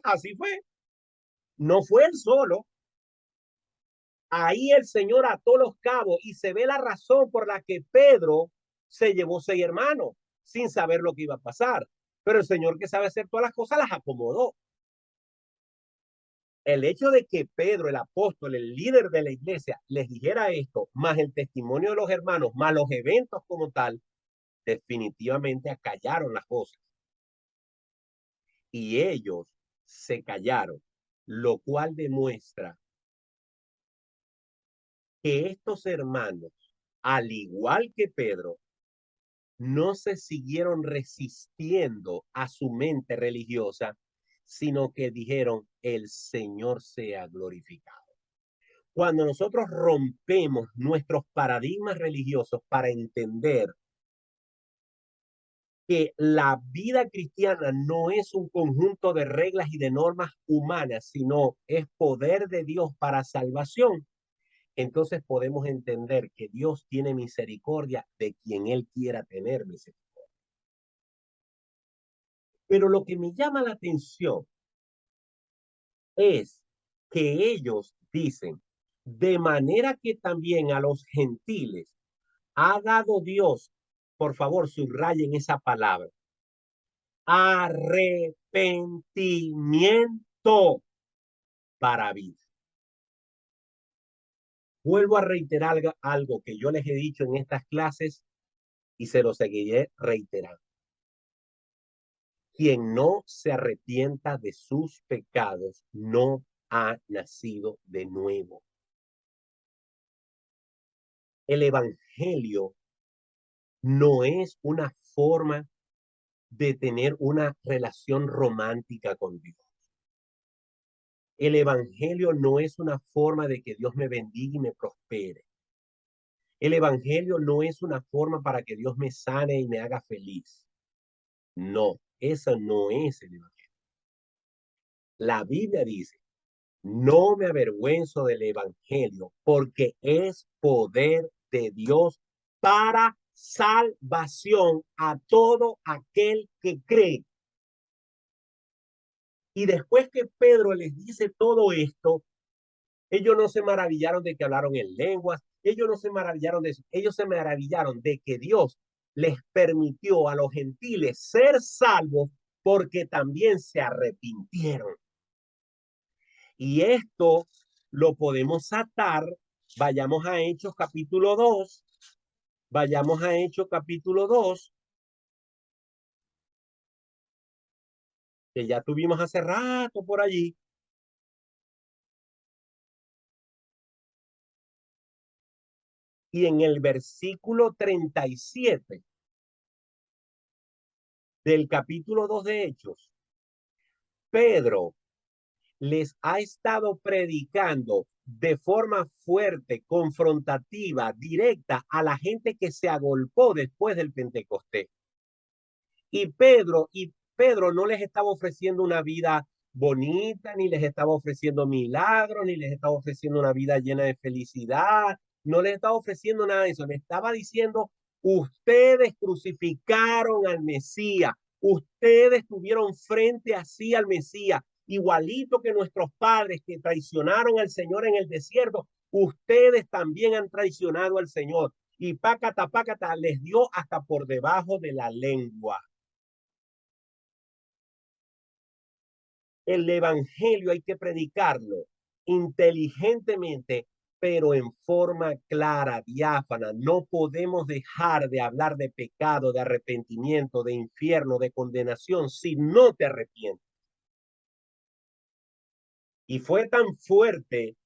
así fue. No fue él solo. Ahí el Señor ató los cabos y se ve la razón por la que Pedro se llevó 6 hermanos sin saber lo que iba a pasar. Pero el Señor, que sabe hacer todas las cosas, las acomodó. El hecho de que Pedro, el apóstol, el líder de la iglesia, les dijera esto, más el testimonio de los hermanos, más los eventos como tal, definitivamente acallaron las cosas. Y ellos se callaron, lo cual demuestra que estos hermanos, al igual que Pedro, no se siguieron resistiendo a su mente religiosa, sino que dijeron, el Señor sea glorificado. Cuando nosotros rompemos nuestros paradigmas religiosos para entender que la vida cristiana no es un conjunto de reglas y de normas humanas, sino es poder de Dios para salvación, entonces podemos entender que Dios tiene misericordia de quien Él quiera tener misericordia. Pero lo que me llama la atención es que ellos dicen, de manera que también a los gentiles ha dado Dios, por favor, subrayen esa palabra, arrepentimiento para vida. Vuelvo a reiterar algo que yo les he dicho en estas clases y se lo seguiré reiterando. Quien no se arrepienta de sus pecados no ha nacido de nuevo. El evangelio no es una forma de tener una relación romántica con Dios. El evangelio no es una forma de que Dios me bendiga y me prospere. El evangelio no es una forma para que Dios me sane y me haga feliz. No, eso no es el evangelio. La Biblia dice, no me avergüenzo del evangelio porque es poder de Dios para salvación a todo aquel que cree. Y después que Pedro les dice todo esto, ellos no se maravillaron de que hablaron en lenguas, ellos no se maravillaron de eso, ellos se maravillaron de que Dios les permitió a los gentiles ser salvos porque también se arrepintieron. Y esto lo podemos atar, vayamos a Hechos capítulo 2, vayamos a Hechos capítulo 2, que ya tuvimos hace rato por allí. Y en el versículo 37 del capítulo 2 de Hechos, Pedro les ha estado predicando de forma fuerte, confrontativa, directa a la gente que se agolpó después del Pentecostés. Y Pedro no les estaba ofreciendo una vida bonita, ni les estaba ofreciendo milagros, ni les estaba ofreciendo una vida llena de felicidad, no les estaba ofreciendo nada de eso. Le estaba diciendo, ustedes crucificaron al Mesías, ustedes estuvieron frente así al Mesías, igualito que nuestros padres que traicionaron al Señor en el desierto, ustedes también han traicionado al Señor. Y pácata, les dio hasta por debajo de la lengua. El evangelio hay que predicarlo inteligentemente, pero en forma clara, diáfana. No podemos dejar de hablar de pecado, de arrepentimiento, de infierno, de condenación, si no te arrepientes. Y fue tan fuerte,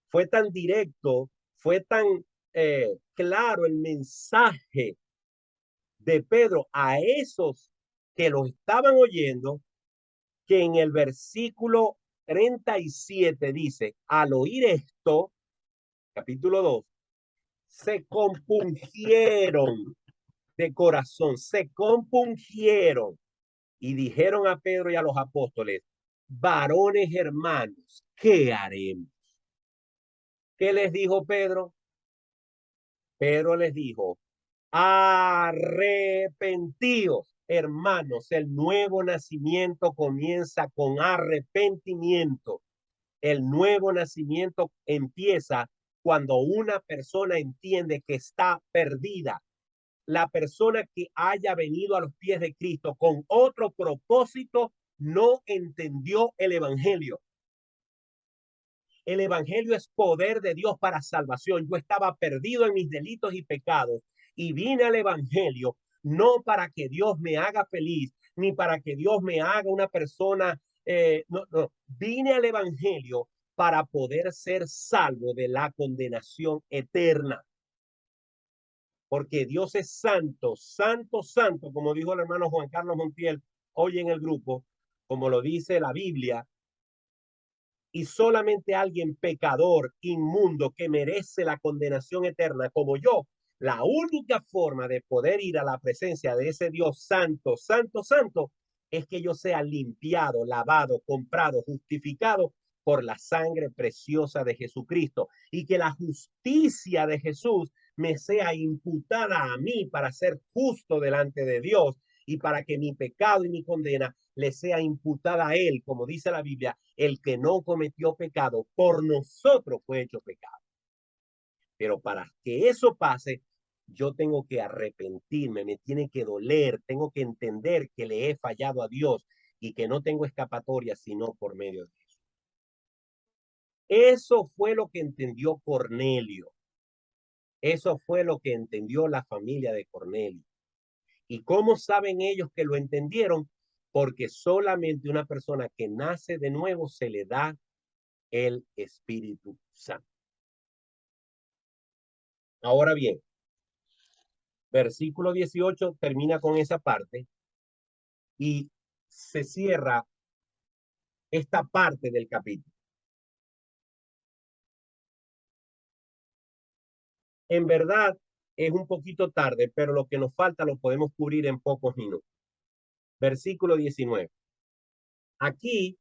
fue tan directo, fue tan claro el mensaje de Pedro a esos que lo estaban oyendo, que en el versículo 37 dice, al oír esto, capítulo 2, se compungieron de corazón, se compungieron y dijeron a Pedro y a los apóstoles, varones hermanos, ¿qué haremos? ¿Qué les dijo Pedro? Pedro les dijo, arrepentíos, hermanos, el nuevo nacimiento comienza con arrepentimiento. El nuevo nacimiento empieza cuando una persona entiende que está perdida. La persona que haya venido a los pies de Cristo con otro propósito no entendió el evangelio. El evangelio es poder de Dios para salvación. Yo estaba perdido en mis delitos y pecados y vine al evangelio no para que Dios me haga feliz, ni para que Dios me haga una persona. No. Vine al evangelio para poder ser salvo de la condenación eterna. Porque Dios es santo, santo, santo, como dijo el hermano Juan Carlos Montiel hoy en el grupo, como lo dice la Biblia. Y solamente alguien pecador, inmundo, que merece la condenación eterna, como yo, la única forma de poder ir a la presencia de ese Dios santo, santo, santo, es que yo sea limpiado, lavado, comprado, justificado por la sangre preciosa de Jesucristo, y que la justicia de Jesús me sea imputada a mí para ser justo delante de Dios, y para que mi pecado y mi condena le sea imputada a él, como dice la Biblia, el que no cometió pecado, por nosotros fue hecho pecado. Pero para que eso pase, yo tengo que arrepentirme, me tiene que doler, tengo que entender que le he fallado a Dios y que no tengo escapatoria sino por medio de eso. Eso fue lo que entendió Cornelio. Eso fue lo que entendió la familia de Cornelio. ¿Y cómo saben ellos que lo entendieron? Porque solamente una persona que nace de nuevo se le da el Espíritu Santo. Ahora bien, versículo 18 termina con esa parte y se cierra esta parte del capítulo. En verdad es un poquito tarde, pero lo que nos falta lo podemos cubrir en pocos minutos. Versículo 19. Aquí,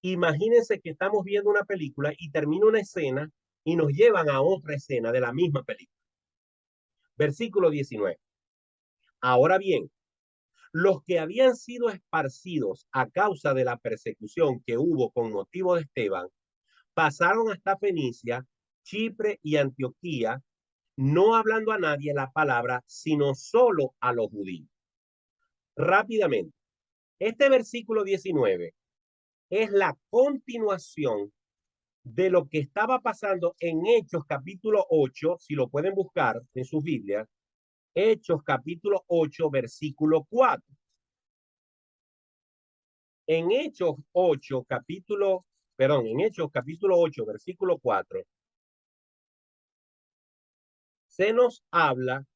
imagínense que estamos viendo una película y termina una escena y nos llevan a otra escena de la misma película. Versículo 19. Ahora bien, los que habían sido esparcidos a causa de la persecución que hubo con motivo de Esteban, pasaron hasta Fenicia, Chipre y Antioquía, no hablando a nadie la palabra, sino solo a los judíos. Rápidamente, este versículo 19 es la continuación de lo que estaba pasando en Hechos capítulo 8, si lo pueden buscar en sus Biblias, Hechos capítulo 8, versículo 4. En Hechos 8, en Hechos capítulo 8, versículo 4, se nos habla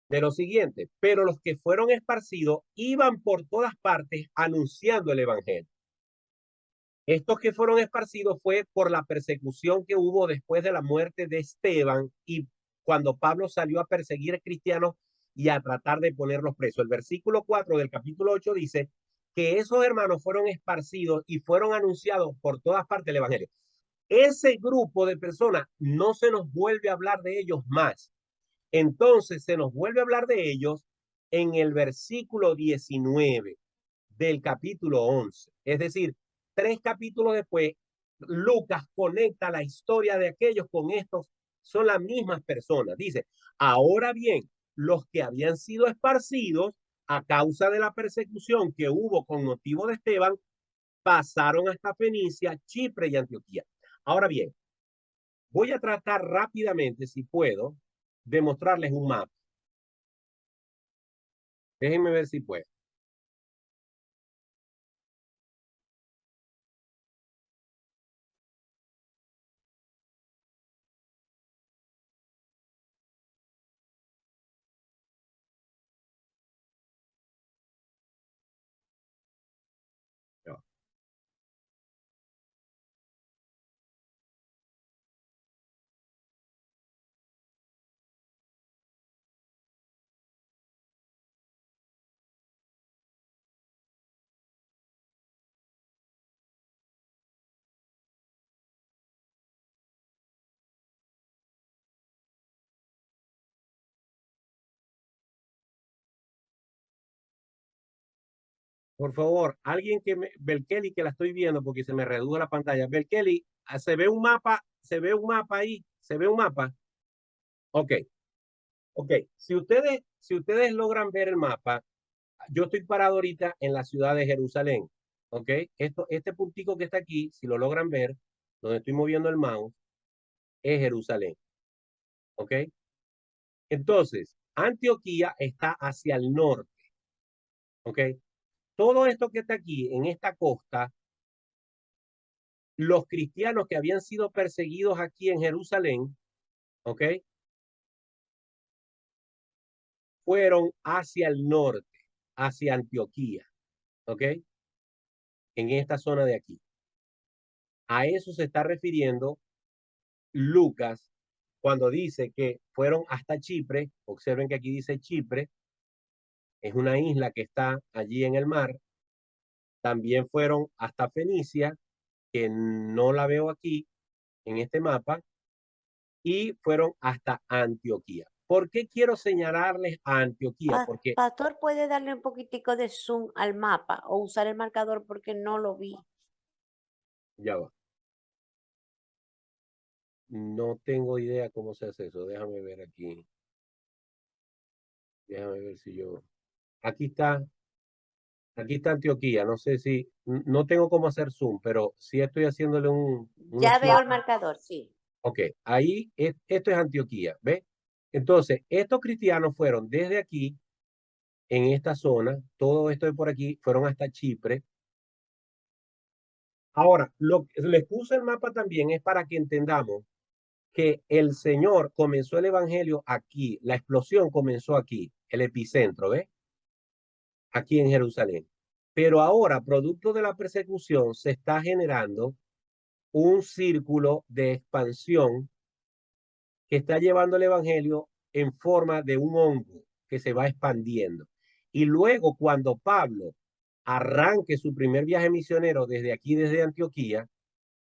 de lo siguiente: pero los que fueron esparcidos iban por todas partes anunciando el evangelio. Estos que fueron esparcidos fue por la persecución que hubo después de la muerte de Esteban y cuando Pablo salió a perseguir a cristianos y a tratar de ponerlos presos. El versículo 4 del capítulo 8 dice que esos hermanos fueron esparcidos y fueron anunciados por todas partes el evangelio. Ese grupo de personas no se nos vuelve a hablar de ellos más. Entonces se nos vuelve a hablar de ellos en el versículo 19 del capítulo 11. Es decir, 3 capítulos después, Lucas conecta la historia de aquellos con estos. Son las mismas personas. Dice, ahora bien, los que habían sido esparcidos a causa de la persecución que hubo con motivo de Esteban, pasaron hasta Fenicia, Chipre y Antioquía. Ahora bien, voy a tratar rápidamente, si puedo, de mostrarles un mapa. Déjenme ver si puedo. Por favor, alguien que Belkeli, que la estoy viendo porque se me redujo la pantalla. Belkeli, se ve un mapa ve un mapa ahí, se ve un mapa. Ok, ok. Si ustedes logran ver el mapa, yo estoy parado ahorita en la ciudad de Jerusalén. Ok, este puntico que está aquí, si lo logran ver, donde estoy moviendo el mouse, es Jerusalén. Ok, entonces, Antioquía está hacia el norte. Ok, todo esto que está aquí en esta costa, los cristianos que habían sido perseguidos aquí en Jerusalén, ¿ok? Fueron hacia el norte, hacia Antioquía, ¿ok? En esta zona de aquí. A eso se está refiriendo Lucas cuando dice que fueron hasta Chipre. Observen que aquí dice Chipre, es una isla que está allí en el mar. También fueron hasta Fenicia, que no la veo aquí en este mapa, y fueron hasta Antioquía. ¿Por qué quiero señalarles a Antioquía? Porque Pastor, ¿puede darle un poquitico de zoom al mapa o usar el marcador porque no lo vi? ya va. No tengo idea cómo se hace eso. Déjame ver aquí. Déjame ver si yo. Aquí está. Aquí está Antioquía. No sé si. No tengo cómo hacer zoom, pero sí estoy haciéndole Ya unos veo el clics. marcador, sí. Ok, ahí esto es Antioquía. ¿Ves? Entonces, estos cristianos fueron desde aquí, en esta zona, todo esto de por aquí, fueron hasta Chipre. Ahora, lo que les puse el mapa también es para que entendamos que el Señor comenzó el evangelio aquí, la explosión comenzó aquí, el epicentro, ¿ves? Aquí en Jerusalén. Pero ahora, producto de la persecución, se está generando un círculo de expansión que está llevando el evangelio en forma de un hongo que se va expandiendo. Y luego, cuando Pablo arranque su primer viaje misionero desde aquí, desde Antioquía,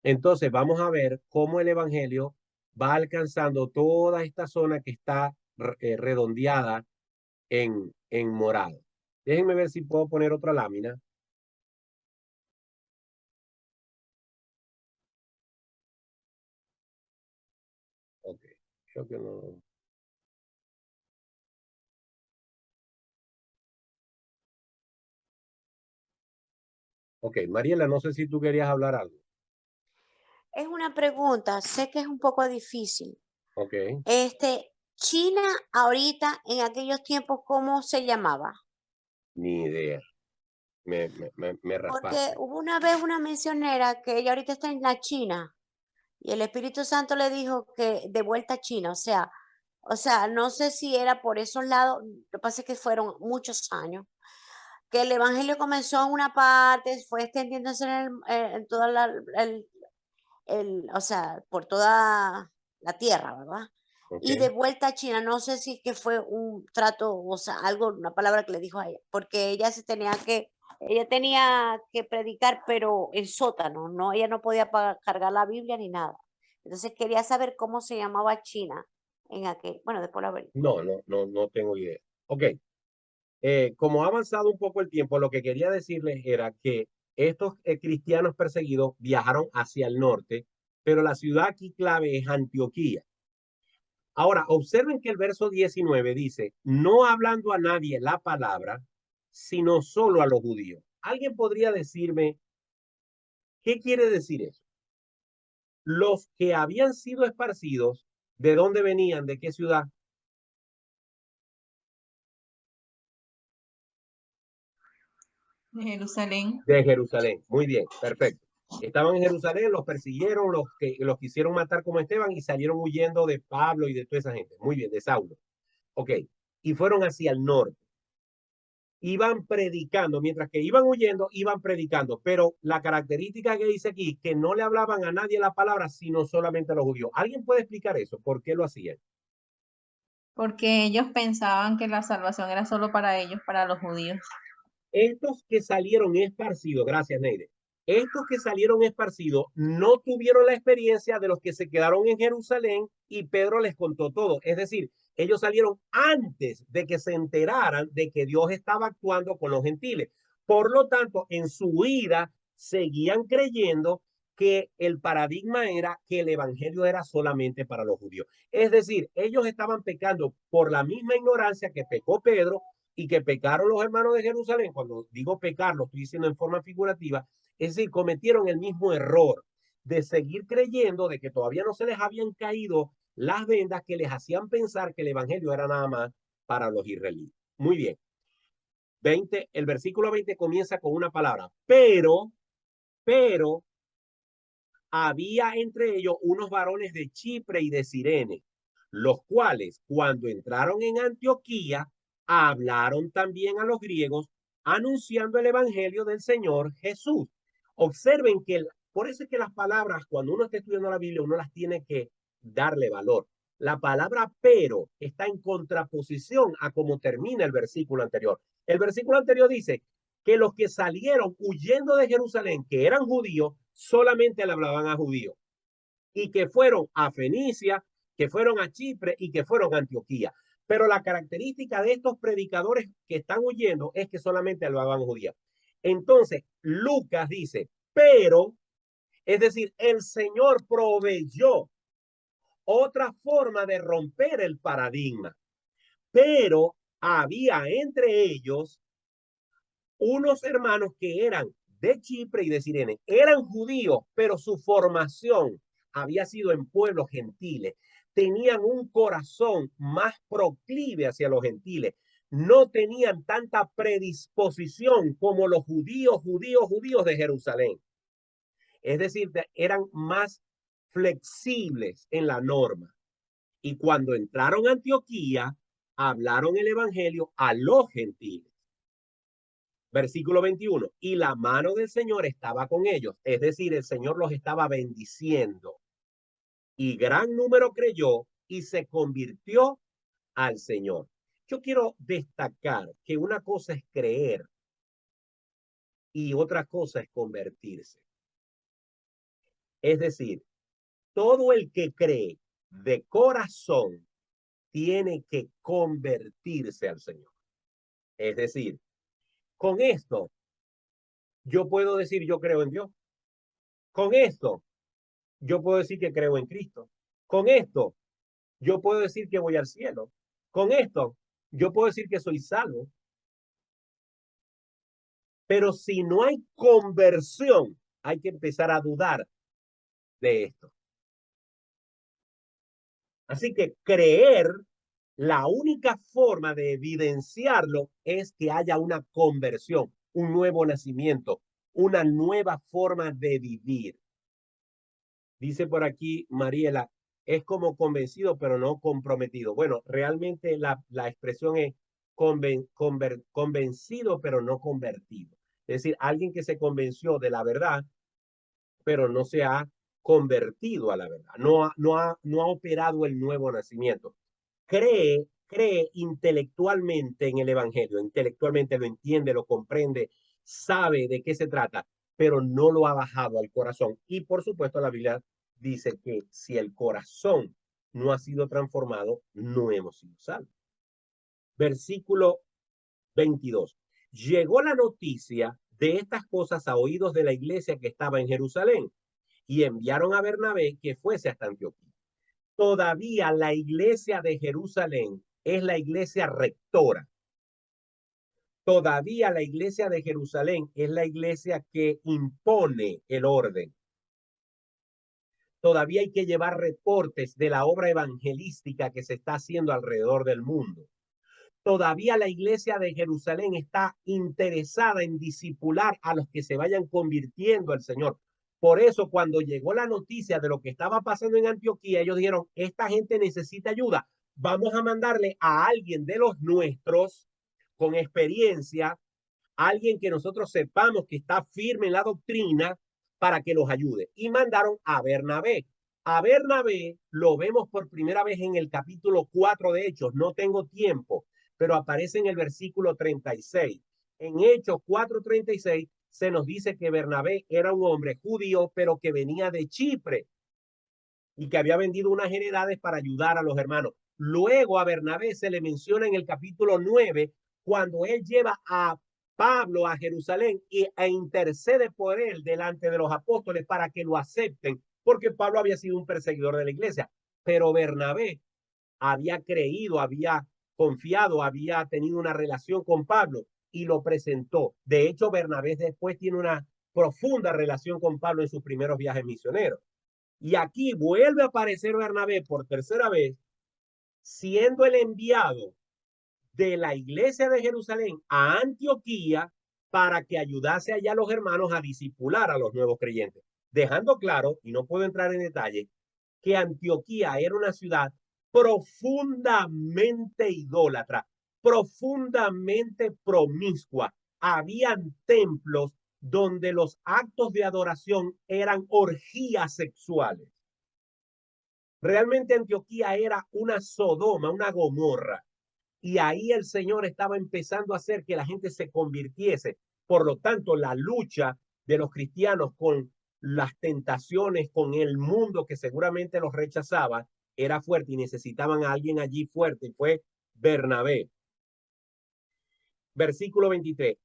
entonces vamos a ver cómo el evangelio va alcanzando toda esta zona que está redondeada en morado. Déjenme ver si puedo poner otra lámina. Ok, creo que no. Ok, Mariela, no sé si tú querías hablar algo. Es una pregunta, sé que es un poco difícil. Ok, China ahorita, en aquellos tiempos, ¿cómo se llamaba? ni idea. Me Porque raspaste. hubo una vez una misionera que ella ahorita está en la China y el Espíritu Santo le dijo que de vuelta a China, o sea, no sé si era por esos lados, lo que pasa es que fueron muchos años, que el evangelio comenzó en una parte, fue extendiéndose en toda o sea, por toda la tierra, ¿verdad? Ok, Y de vuelta a China, no sé si que fue un trato, o sea, algo, una palabra que le dijo a ella, porque ella tenía que predicar, pero en sótano, no, ella no podía cargar la Biblia ni nada. Entonces quería saber cómo se llamaba China en aquel, bueno, después lo averiguo. no tengo idea. Ok, como ha avanzado un poco el tiempo, lo que quería decirles era que estos cristianos perseguidos viajaron hacia el norte, pero la ciudad aquí clave es Antioquía. Ahora, observen que el verso 19 dice, no hablando a nadie la palabra, sino solo a los judíos. ¿Alguien podría decirme qué quiere decir eso? Los que habían sido esparcidos, ¿de dónde venían? ¿De qué ciudad? De Jerusalén. De Jerusalén. Muy bien, perfecto. Estaban en Jerusalén, los persiguieron, los quisieron matar como Esteban y salieron huyendo de Pablo y de toda esa gente. Muy bien, de Saulo. Ok, y fueron hacia el norte. Iban predicando, mientras que iban huyendo, iban predicando, pero la característica que dice aquí, que no le hablaban a nadie la palabra, sino solamente a los judíos. ¿Alguien puede explicar eso? ¿Por qué lo hacían? Porque ellos pensaban que la salvación era solo para ellos, para los judíos. Estos que salieron esparcidos, gracias Neide, estos que salieron esparcidos no tuvieron la experiencia de los que se quedaron en Jerusalén y Pedro les contó todo. Es decir, ellos salieron antes de que se enteraran de que Dios estaba actuando con los gentiles. Por lo tanto, en su vida seguían creyendo que el paradigma era que el evangelio era solamente para los judíos. Es decir, ellos estaban pecando por la misma ignorancia que pecó Pedro y que pecaron los hermanos de Jerusalén. Cuando digo pecar, lo estoy diciendo en forma figurativa. Es decir, cometieron el mismo error de seguir creyendo de que todavía no se les habían caído las vendas que les hacían pensar que el evangelio era nada más para los israelitas. Muy bien. 20, el versículo 20 comienza con una palabra, pero había entre ellos unos varones de Chipre y de Cirene, los cuales cuando entraron en Antioquía hablaron también a los griegos anunciando el evangelio del Señor Jesús. Observen que por eso es que las palabras, cuando uno está estudiando la Biblia, uno las tiene que darle valor. La palabra pero está en contraposición a cómo termina el versículo anterior. El versículo anterior dice que los que salieron huyendo de Jerusalén, que eran judíos, solamente le hablaban a judíos. Y que fueron a Fenicia, que fueron a Chipre y que fueron a Antioquía. Pero la característica de estos predicadores que están huyendo es que solamente hablaban judíos. Entonces, Lucas dice, pero, es decir, el Señor proveyó otra forma de romper el paradigma. Pero había entre ellos unos hermanos que eran de Chipre y de Cirene. Eran judíos, pero su formación había sido en pueblos gentiles. Tenían un corazón más proclive hacia los gentiles. No tenían tanta predisposición como los judíos de Jerusalén. Es decir, eran más flexibles en la norma. Y cuando entraron a Antioquía, hablaron el evangelio a los gentiles. Versículo 21, y la mano del Señor estaba con ellos, es decir, el Señor los estaba bendiciendo. Y gran número creyó y se convirtió al Señor. Yo quiero destacar que una cosa es creer y otra cosa es convertirse. Es decir, todo el que cree de corazón tiene que convertirse al Señor. Es decir, con esto, yo puedo decir yo creo en Dios. Con esto, yo puedo decir que creo en Cristo. Con esto, yo puedo decir que voy al cielo. Con esto, yo puedo decir que soy salvo. Pero si no hay conversión, hay que empezar a dudar de esto. Así que creer, la única forma de evidenciarlo es que haya una conversión, un nuevo nacimiento, una nueva forma de vivir. Dice por aquí Mariela, es como convencido pero no comprometido. Bueno, realmente la expresión es convencido pero no convertido. Es decir, alguien que se convenció de la verdad, pero no se ha convertido a la verdad. No ha operado el nuevo nacimiento. Cree intelectualmente en el evangelio, intelectualmente lo entiende, lo comprende, sabe de qué se trata, pero no lo ha bajado al corazón. Y por supuesto la Biblia dice que si el corazón no ha sido transformado, no hemos sido salvos. Versículo 22. Llegó la noticia de estas cosas a oídos de la iglesia que estaba en Jerusalén y enviaron a Bernabé que fuese hasta Antioquía. Todavía la iglesia de Jerusalén es la iglesia rectora. Todavía la iglesia de Jerusalén es la iglesia que impone el orden. Todavía hay que llevar reportes de la obra evangelística que se está haciendo alrededor del mundo. Todavía la iglesia de Jerusalén está interesada en discipular a los que se vayan convirtiendo al Señor. Por eso, cuando llegó la noticia de lo que estaba pasando en Antioquía, ellos dijeron, esta gente necesita ayuda. Vamos a mandarle a alguien de los nuestros con experiencia, alguien que nosotros sepamos que está firme en la doctrina para que los ayude. Y mandaron a Bernabé. A Bernabé lo vemos por primera vez en el capítulo 4 de Hechos. No tengo tiempo, pero aparece en el versículo 36. En Hechos 4:36 se nos dice que Bernabé era un hombre judío, pero que venía de Chipre y que había vendido unas heredades para ayudar a los hermanos. Luego a Bernabé se le menciona en el capítulo 9 cuando él lleva a Pablo a Jerusalén e intercede por él delante de los apóstoles para que lo acepten, porque Pablo había sido un perseguidor de la iglesia, pero Bernabé había creído, había confiado, había tenido una relación con Pablo y lo presentó. De hecho, Bernabé después tiene una profunda relación con Pablo en sus primeros viajes misioneros. Y aquí vuelve a aparecer Bernabé por tercera vez, siendo el enviado de la iglesia de Jerusalén a Antioquía para que ayudase allá a los hermanos a discipular a los nuevos creyentes, dejando claro, y no puedo entrar en detalle, que Antioquía era una ciudad profundamente idólatra, profundamente promiscua. Habían templos donde los actos de adoración eran orgías sexuales. Realmente Antioquía era una Sodoma, una Gomorra. Y ahí el Señor estaba empezando a hacer que la gente se convirtiese. Por lo tanto, la lucha de los cristianos con las tentaciones, con el mundo que seguramente los rechazaba, era fuerte y necesitaban a alguien allí fuerte. Y fue Bernabé. Versículo 23.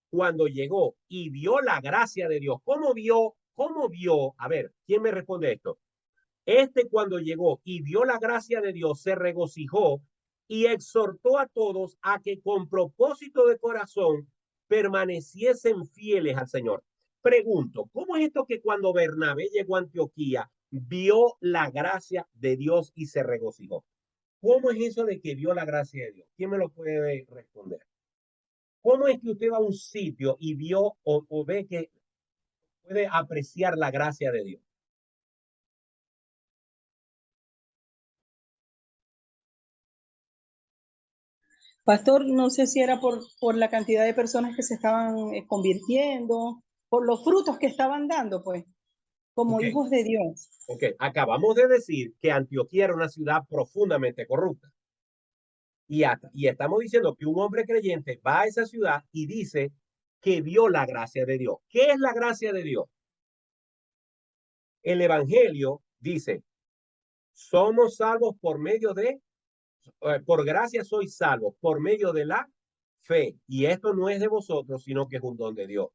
Cuando llegó y vio la gracia de Dios. ¿Cómo vio? ¿Cómo vio? A ver, ¿quién me responde esto? Cuando llegó y vio la gracia de Dios, se regocijó y exhortó a todos a que con propósito de corazón permaneciesen fieles al Señor. Pregunto, ¿cómo es esto que cuando Bernabé llegó a Antioquía, vio la gracia de Dios y se regocijó? ¿Cómo es eso de que vio la gracia de Dios? ¿Quién me lo puede responder? ¿Cómo es que usted va a un sitio y vio o ve que puede apreciar la gracia de Dios? Pastor, no sé si era por la cantidad de personas que se estaban convirtiendo, por los frutos que estaban dando, pues, como Ok, hijos de Dios. ok. Acabamos de decir que Antioquía era una ciudad profundamente corrupta. Y estamos diciendo que un hombre creyente va a esa ciudad y dice que vio la gracia de Dios. ¿Qué es la gracia de Dios? El Evangelio dice, somos salvos por medio de, por gracia sois salvos, por medio de la fe. Y esto no es de vosotros, sino que es un don de Dios.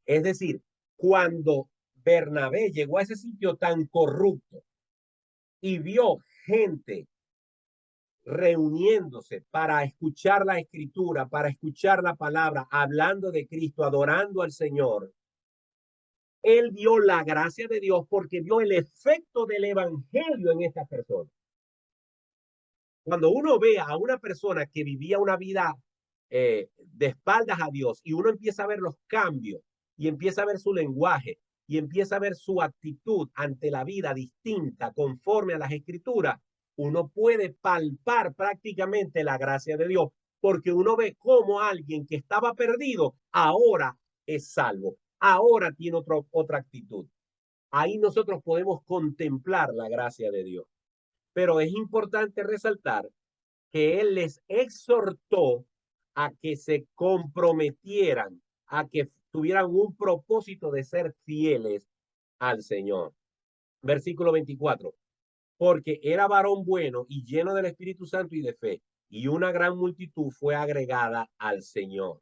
Es decir, cuando Bernabé llegó a ese sitio tan corrupto y vio gente reuniéndose para escuchar la escritura, para escuchar la palabra, hablando de Cristo, adorando al Señor, él vio la gracia de Dios porque vio el efecto del evangelio en esta persona. Cuando uno ve a una persona que vivía una vida de espaldas a Dios y uno empieza a ver los cambios y empieza a ver su lenguaje y empieza a ver su actitud ante la vida distinta conforme a las escrituras, uno puede palpar prácticamente la gracia de Dios porque uno ve cómo alguien que estaba perdido ahora es salvo, ahora tiene otra actitud. Ahí nosotros podemos contemplar la gracia de Dios. Pero es importante resaltar que él les exhortó a que se comprometieran, a que tuvieran un propósito de ser fieles al Señor. Versículo 24. Porque era varón bueno y lleno del Espíritu Santo y de fe, y una gran multitud fue agregada al Señor.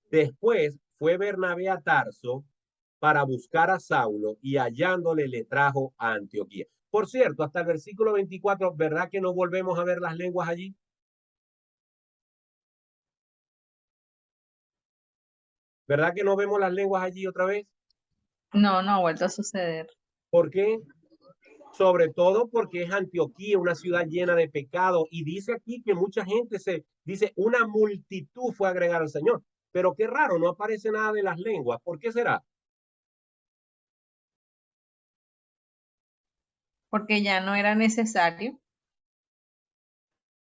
Después fue Bernabé a Tarso para buscar a Saulo y hallándole le trajo a Antioquía. Por cierto, hasta el versículo 24, ¿verdad que no volvemos a ver las lenguas allí? ¿Verdad que no vemos las lenguas allí otra vez? No, no ha vuelto a suceder. ¿Por qué? Sobre todo porque es Antioquía, una ciudad llena de pecado. Y dice aquí que mucha gente dice, una multitud fue agregada al Señor. Pero qué raro, no aparece nada de las lenguas. ¿Por qué será? Porque ya no era necesario.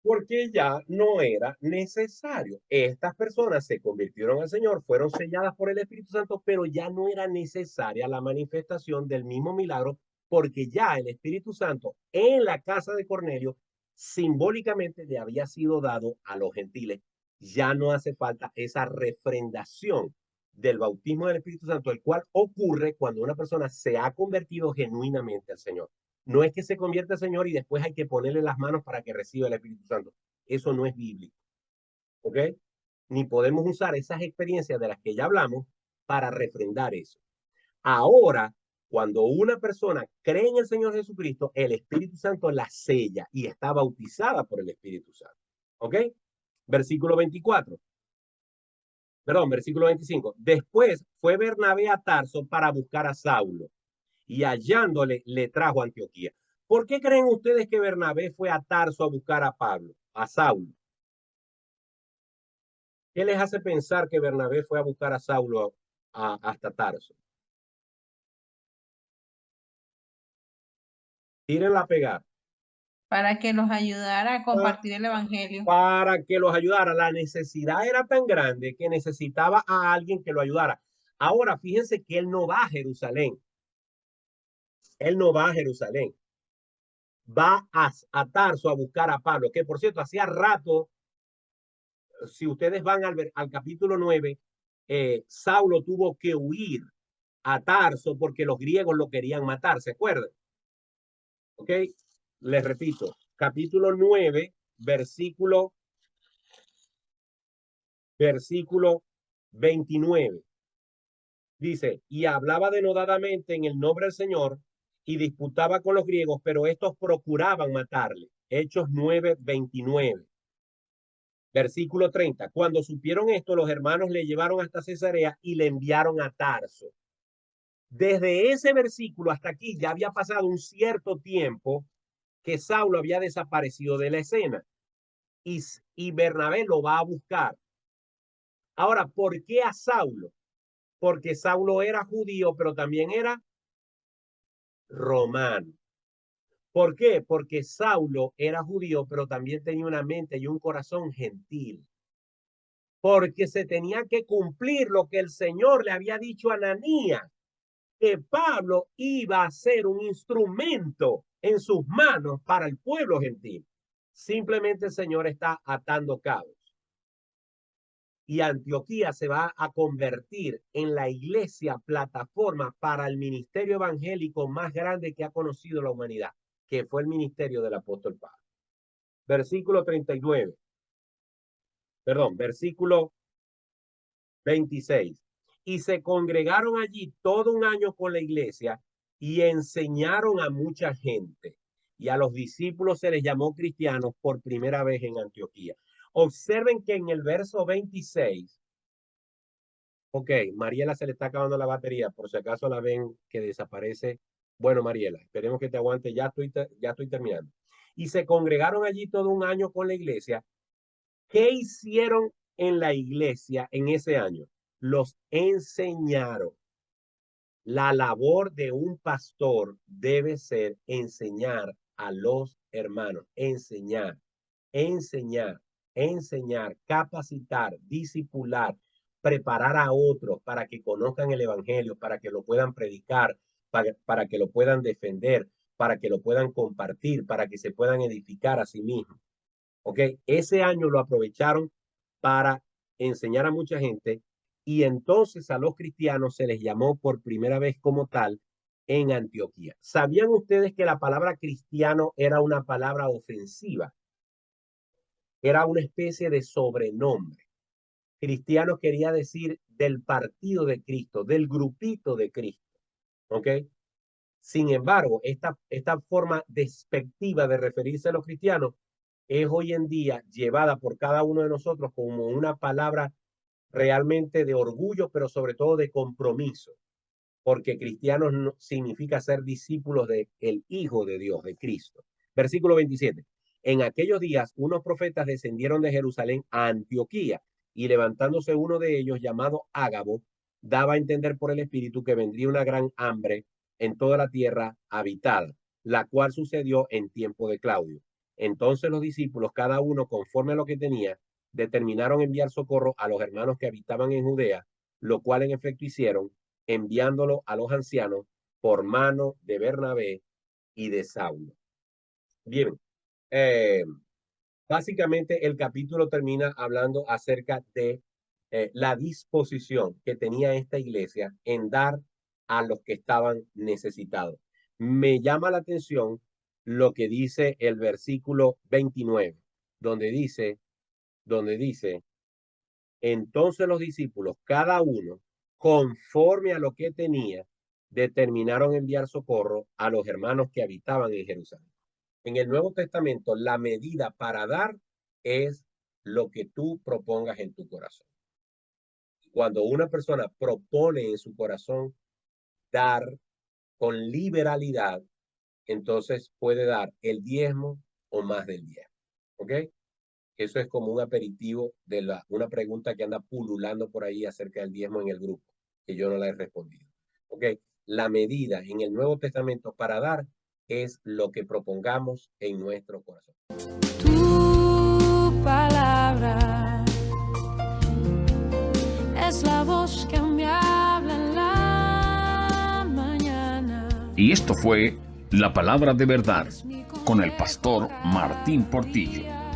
Porque ya no era necesario. Estas personas se convirtieron al Señor, fueron selladas por el Espíritu Santo, pero ya no era necesaria la manifestación del mismo milagro, porque ya el Espíritu Santo en la casa de Cornelio simbólicamente le había sido dado a los gentiles. Ya no hace falta esa refrendación del bautismo del Espíritu Santo, el cual ocurre cuando una persona se ha convertido genuinamente al Señor. No es que se convierta al Señor y después hay que ponerle las manos para que reciba el Espíritu Santo. Eso no es bíblico. ¿Ok? ni podemos usar esas experiencias de las que ya hablamos para refrendar eso. Ahora, cuando una persona cree en el Señor Jesucristo, el Espíritu Santo la sella y está bautizada por el Espíritu Santo. ¿Ok? Versículo 24. Perdón, versículo 25. Después fue Bernabé a Tarso para buscar a Saulo y hallándole le trajo a Antioquía. ¿Por qué creen ustedes que Bernabé fue a Tarso a buscar a Pablo, a Saulo? ¿Qué les hace pensar que Bernabé fue a buscar a Saulo hasta Tarso? Tírenla a pegar. Para que los ayudara a compartir el evangelio. Para que los ayudara. La necesidad era tan grande que necesitaba a alguien que lo ayudara. Ahora, fíjense que él no va a Jerusalén. Él no va a Jerusalén. Va a Tarso a buscar a Pablo, que por cierto, hacía rato, si ustedes van al capítulo 9, Saulo tuvo que huir a Tarso porque los griegos lo querían matar, ¿se acuerdan? ¿Ok? Les repito, capítulo 9, versículo 29. Dice, y hablaba denodadamente en el nombre del Señor y disputaba con los griegos, pero estos procuraban matarle. Hechos 9:29. Versículo 30. Cuando supieron esto, los hermanos le llevaron hasta Cesarea y le enviaron a Tarso. Desde ese versículo hasta aquí ya había pasado un cierto tiempo que Saulo había desaparecido de la escena y Bernabé lo va a buscar. Ahora, ¿por qué a Saulo? Porque Saulo era judío, pero también era romano. ¿Por qué? Porque Saulo era judío, pero también tenía una mente y un corazón gentil. Porque se tenía que cumplir lo que el Señor le había dicho a Ananías, que Pablo iba a ser un instrumento en sus manos para el pueblo gentil. Simplemente el Señor está atando cabos. Y Antioquía se va a convertir en la iglesia plataforma para el ministerio evangélico más grande que ha conocido la humanidad, que fue el ministerio del apóstol Pablo. Versículo 39. Perdón, versículo 26. Y se congregaron allí todo un año con la iglesia y enseñaron a mucha gente. Y a los discípulos se les llamó cristianos por primera vez en Antioquía. Observen que en el verso 26, ok, Mariela se le está acabando la batería, por si acaso la ven que desaparece. Bueno, Mariela, esperemos que te aguante, ya estoy terminando. Y se congregaron allí todo un año con la iglesia. ¿Qué hicieron en la iglesia en ese año? Los enseñaron. La labor de un pastor debe ser enseñar a los hermanos, enseñar, capacitar, discipular, preparar a otros para que conozcan el evangelio, para que lo puedan predicar, para que lo puedan defender, para que lo puedan compartir, para que se puedan edificar a sí mismos. ¿Ok? Ese año lo aprovecharon para enseñar a mucha gente y entonces a los cristianos se les llamó por primera vez como tal en Antioquía. ¿Sabían ustedes que la palabra cristiano era una palabra ofensiva? Era una especie de sobrenombre. Cristiano quería decir del partido de Cristo, del grupito de Cristo. ¿Ok? Sin embargo, esta forma despectiva de referirse a los cristianos es hoy en día llevada por cada uno de nosotros como una palabra realmente de orgullo, pero sobre todo de compromiso, porque cristianos no, significa ser discípulos del Hijo de Dios, de Cristo. Versículo 27. En aquellos días, unos profetas descendieron de Jerusalén a Antioquía y levantándose uno de ellos, llamado Ágabo, daba a entender por el Espíritu que vendría una gran hambre en toda la tierra habitada, la cual sucedió en tiempo de Claudio. Entonces los discípulos, cada uno conforme a lo que tenía, determinaron enviar socorro a los hermanos que habitaban en Judea, lo cual en efecto hicieron, enviándolo a los ancianos por mano de Bernabé y de Saulo. Bien, básicamente el capítulo termina hablando acerca de la disposición que tenía esta iglesia en dar a los que estaban necesitados. Me llama la atención lo que dice el versículo 29, donde dice, Entonces los discípulos, cada uno, conforme a lo que tenía, determinaron enviar socorro a los hermanos que habitaban en Jerusalén. En el Nuevo Testamento, la medida para dar es lo que tú propongas en tu corazón. Cuando una persona propone en su corazón dar con liberalidad, entonces puede dar el diezmo o más del diezmo. ¿Ok? Eso es como un aperitivo de una pregunta que anda pululando por ahí acerca del diezmo en el grupo, que yo no la he respondido. ¿Ok? La medida en el Nuevo Testamento para dar es lo que propongamos en nuestro corazón. Tu palabra es la voz que me habla en la mañana. Y esto fue La Palabra de Verdad con el pastor Martín Portillo.